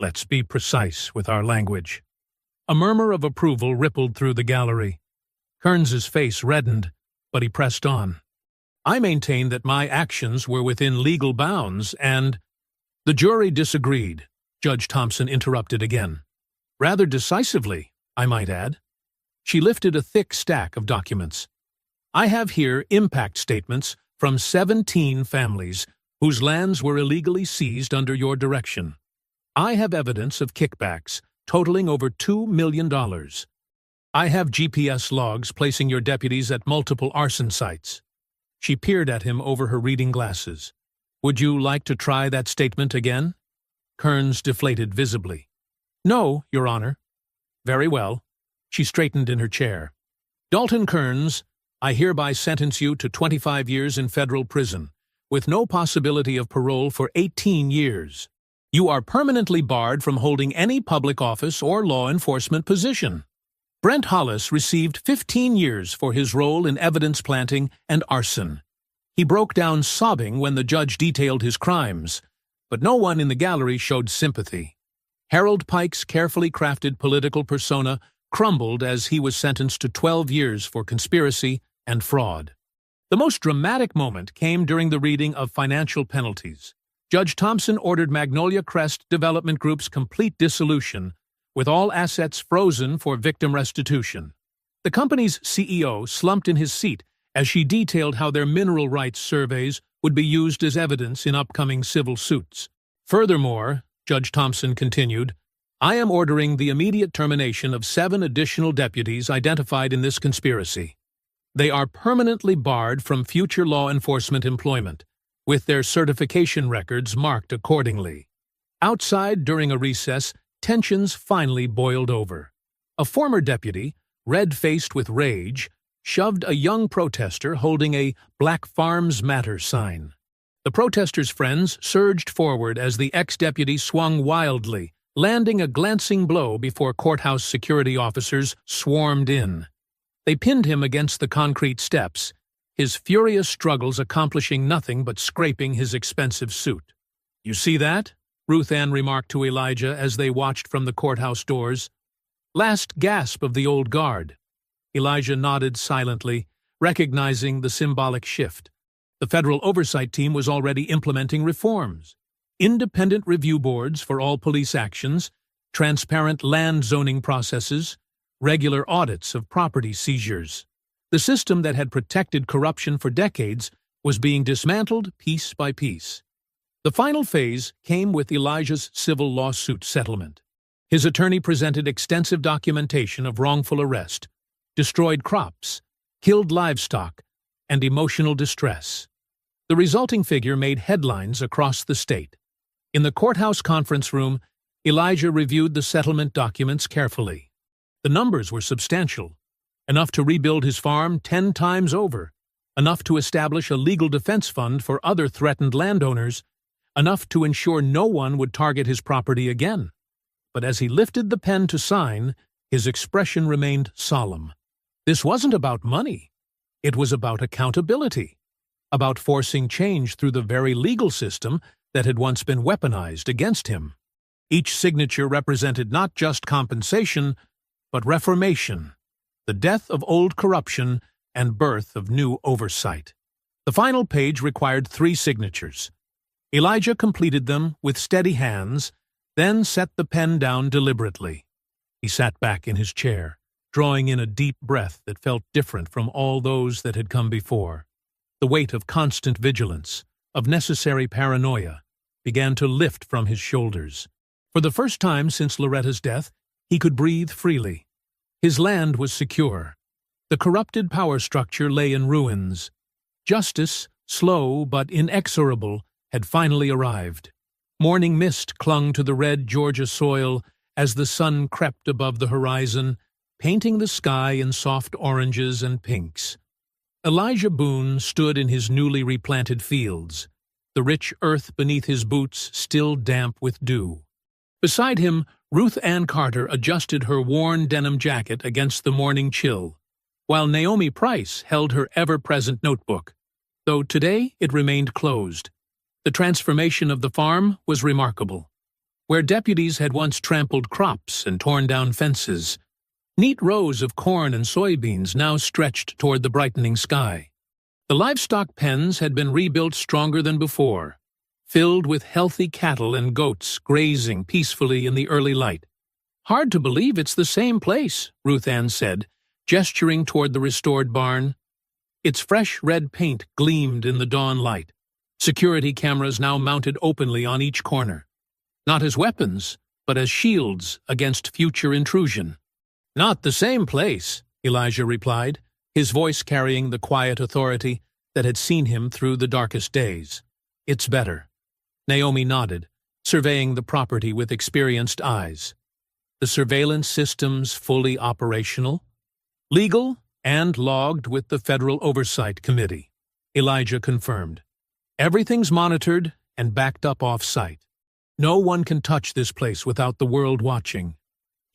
"Let's be precise with our language." A murmur of approval rippled through the gallery. Kearns's face reddened, but he pressed on. "I maintain that my actions were within legal bounds and—" "The jury disagreed," Judge Thompson interrupted again. "Rather decisively, I might add." She lifted a thick stack of documents. "I have here impact statements from 17 families whose lands were illegally seized under your direction. I have evidence of kickbacks totaling over $2 million. I have GPS logs placing your deputies at multiple arson sites." She peered at him over her reading glasses. "Would you like to try that statement again?" Kearns deflated visibly. "No, Your Honor." "Very well." She straightened in her chair. "Dalton Kearns, I hereby sentence you to 25 years in federal prison, with no possibility of parole for 18 years. You are permanently barred from holding any public office or law enforcement position." Brent Hollis received 15 years for his role in evidence planting and arson. He broke down sobbing when the judge detailed his crimes, but no one in the gallery showed sympathy. Harold Pike's carefully crafted political persona crumbled as he was sentenced to 12 years for conspiracy and fraud. The most dramatic moment came during the reading of financial penalties. Judge Thompson ordered Magnolia Crest Development Group's complete dissolution, with all assets frozen for victim restitution. The company's CEO slumped in his seat as she detailed how their mineral rights surveys would be used as evidence in upcoming civil suits. "Furthermore," Judge Thompson continued, "I am ordering the immediate termination of 7 additional deputies identified in this conspiracy. They are permanently barred from future law enforcement employment, with their certification records marked accordingly." Outside, during a recess, tensions finally boiled over. A former deputy, red-faced with rage, shoved a young protester holding a "Black Farms Matter" sign. The protester's friends surged forward as the ex-deputy swung wildly, landing a glancing blow before courthouse security officers swarmed in. They pinned him against the concrete steps, his furious struggles accomplishing nothing but scraping his expensive suit. "You see that?" Ruth Ann remarked to Elijah as they watched from the courthouse doors. "Last gasp of the old guard." Elijah nodded silently, recognizing the symbolic shift. The federal oversight team was already implementing reforms. Independent review boards for all police actions, transparent land zoning processes, regular audits of property seizures. The system that had protected corruption for decades was being dismantled piece by piece. The final phase came with Elijah's civil lawsuit settlement. His attorney presented extensive documentation of wrongful arrest, destroyed crops, killed livestock, and emotional distress. The resulting figure made headlines across the state. In the courthouse conference room, Elijah reviewed the settlement documents carefully. The numbers were substantial, enough to rebuild his farm 10 times over, enough to establish a legal defense fund for other threatened landowners, enough to ensure no one would target his property again. But as he lifted the pen to sign, his expression remained solemn. This wasn't about money. It was about accountability, about forcing change through the very legal system that had once been weaponized against him. Each signature represented not just compensation, but reformation, the death of old corruption and birth of new oversight. The final page required 3 signatures. Elijah completed them with steady hands, then set the pen down deliberately. He sat back in his chair, drawing in a deep breath that felt different from all those that had come before. The weight of constant vigilance, of necessary paranoia, began to lift from his shoulders. For the first time since Loretta's death, he could breathe freely. His land was secure. The corrupted power structure lay in ruins. Justice, slow but inexorable, had finally arrived. Morning mist clung to the red Georgia soil as the sun crept above the horizon, painting the sky in soft oranges and pinks. Elijah Boone stood in his newly replanted fields, the rich earth beneath his boots still damp with dew. Beside him, Ruth Ann Carter adjusted her worn denim jacket against the morning chill, while Naomi Price held her ever-present notebook, though today it remained closed. The transformation of the farm was remarkable. Where deputies had once trampled crops and torn down fences, neat rows of corn and soybeans now stretched toward the brightening sky. The livestock pens had been rebuilt stronger than before, filled with healthy cattle and goats grazing peacefully in the early light. "Hard to believe it's the same place," Ruth Ann said, gesturing toward the restored barn. Its fresh red paint gleamed in the dawn light. Security cameras now mounted openly on each corner, not as weapons, but as shields against future intrusion. "Not the same place," Elijah replied, his voice carrying the quiet authority that had seen him through the darkest days. "It's better." Naomi nodded, surveying the property with experienced eyes. "The surveillance systems fully operational, legal, and logged with the Federal Oversight Committee," Elijah confirmed. "Everything's monitored and backed up off-site. No one can touch this place without the world watching."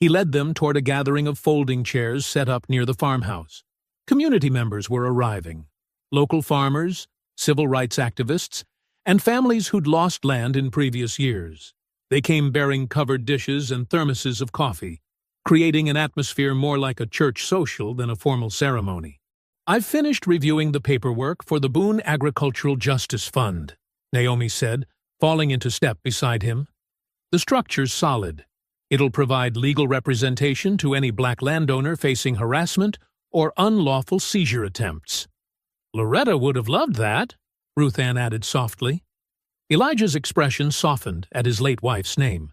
He led them toward a gathering of folding chairs set up near the farmhouse. Community members were arriving, local farmers, civil rights activists, and families who'd lost land in previous years. They came bearing covered dishes and thermoses of coffee, creating an atmosphere more like a church social than a formal ceremony. "I've finished reviewing the paperwork for the Boone Agricultural Justice Fund," Naomi said, falling into step beside him. "The structure's solid. It'll provide legal representation to any black landowner facing harassment or unlawful seizure attempts." "Loretta would have loved that," Ruth Ann added softly. Elijah's expression softened at his late wife's name.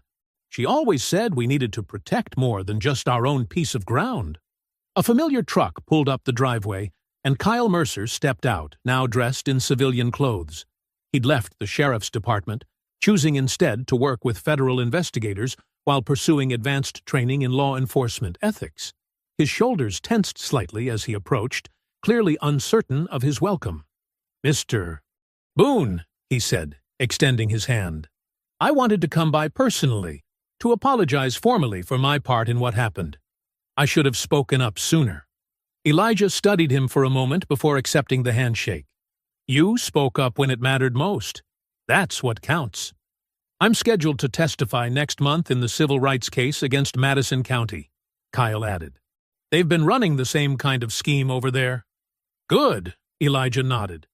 "She always said we needed to protect more than just our own piece of ground." A familiar truck pulled up the driveway, and Kyle Mercer stepped out, now dressed in civilian clothes. He'd left the sheriff's department, choosing instead to work with federal investigators while pursuing advanced training in law enforcement ethics. His shoulders tensed slightly as he approached, clearly uncertain of his welcome. "Mr. Boone," he said, extending his hand. "I wanted to come by personally, to apologize formally for my part in what happened. I should have spoken up sooner." Elijah studied him for a moment before accepting the handshake. "You spoke up when it mattered most. That's what counts." "I'm scheduled to testify next month in the civil rights case against Madison County," Kyle added. "They've been running the same kind of scheme over there." "Good," Elijah nodded.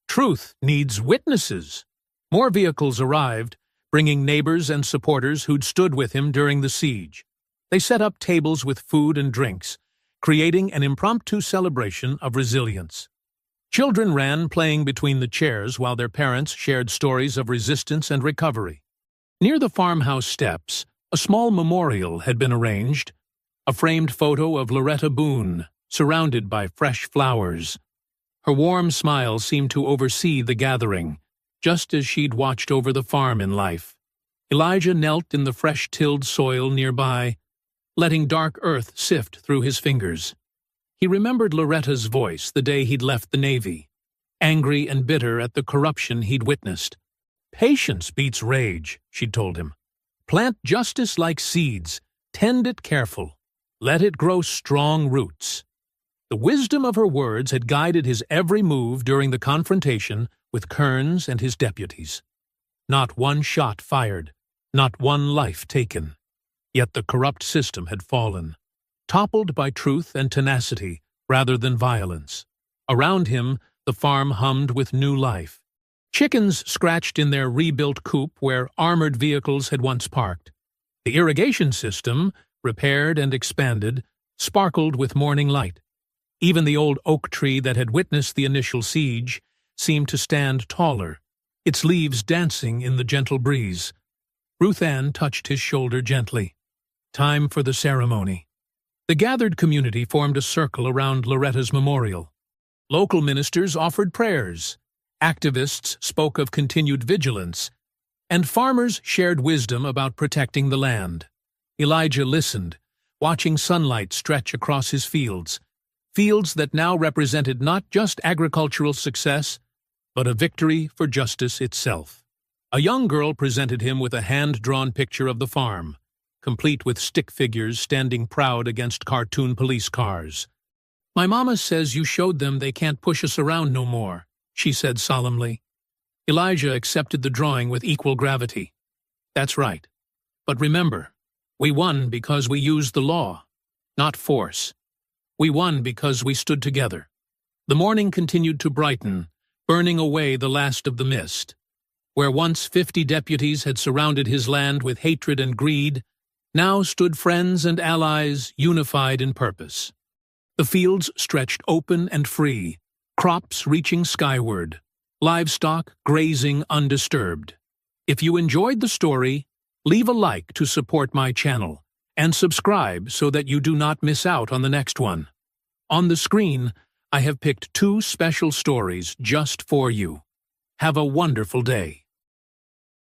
"Truth needs witnesses." More vehicles arrived, bringing neighbors and supporters who'd stood with him during the siege. They set up tables with food and drinks, creating an impromptu celebration of resilience. Children ran playing between the chairs while their parents shared stories of resistance and recovery. Near the farmhouse steps, a small memorial had been arranged, a framed photo of Loretta Boone, surrounded by fresh flowers. Her warm smile seemed to oversee the gathering, just as she'd watched over the farm in life. Elijah knelt in the fresh-tilled soil nearby, letting dark earth sift through his fingers. He remembered Loretta's voice the day he'd left the Navy, angry and bitter at the corruption he'd witnessed. "Patience beats rage," she'd told him. "Plant justice like seeds, tend it careful, let it grow strong roots." The wisdom of her words had guided his every move during the confrontation with Kearns and his deputies. Not one shot fired, not one life taken. Yet the corrupt system had fallen, toppled by truth and tenacity rather than violence. Around him, the farm hummed with new life. Chickens scratched in their rebuilt coop where armored vehicles had once parked. The irrigation system, repaired and expanded, sparkled with morning light. Even the old oak tree that had witnessed the initial siege seemed to stand taller, its leaves dancing in the gentle breeze. Ruth Ann touched his shoulder gently. Time for the ceremony. The gathered community formed a circle around Loretta's memorial. Local ministers offered prayers, activists spoke of continued vigilance, and farmers shared wisdom about protecting the land. Elijah listened, watching sunlight stretch across his fields that now represented not just agricultural success, but a victory for justice itself. A young girl presented him with a hand-drawn picture of the farm, complete with stick figures standing proud against cartoon police cars. "My mama says you showed them they can't push us around no more," she said solemnly. Elijah accepted the drawing with equal gravity. "That's right. But remember, we won because we used the law, not force. We won because we stood together." The morning continued to brighten, burning away the last of the mist. Where once 50 deputies had surrounded his land with hatred and greed, now stood friends and allies unified in purpose. The fields stretched open and free, crops reaching skyward, livestock grazing undisturbed. If you enjoyed the story, leave a like to support my channel, and subscribe so that you do not miss out on the next one. On the screen, I have picked 2 special stories just for you. Have a wonderful day.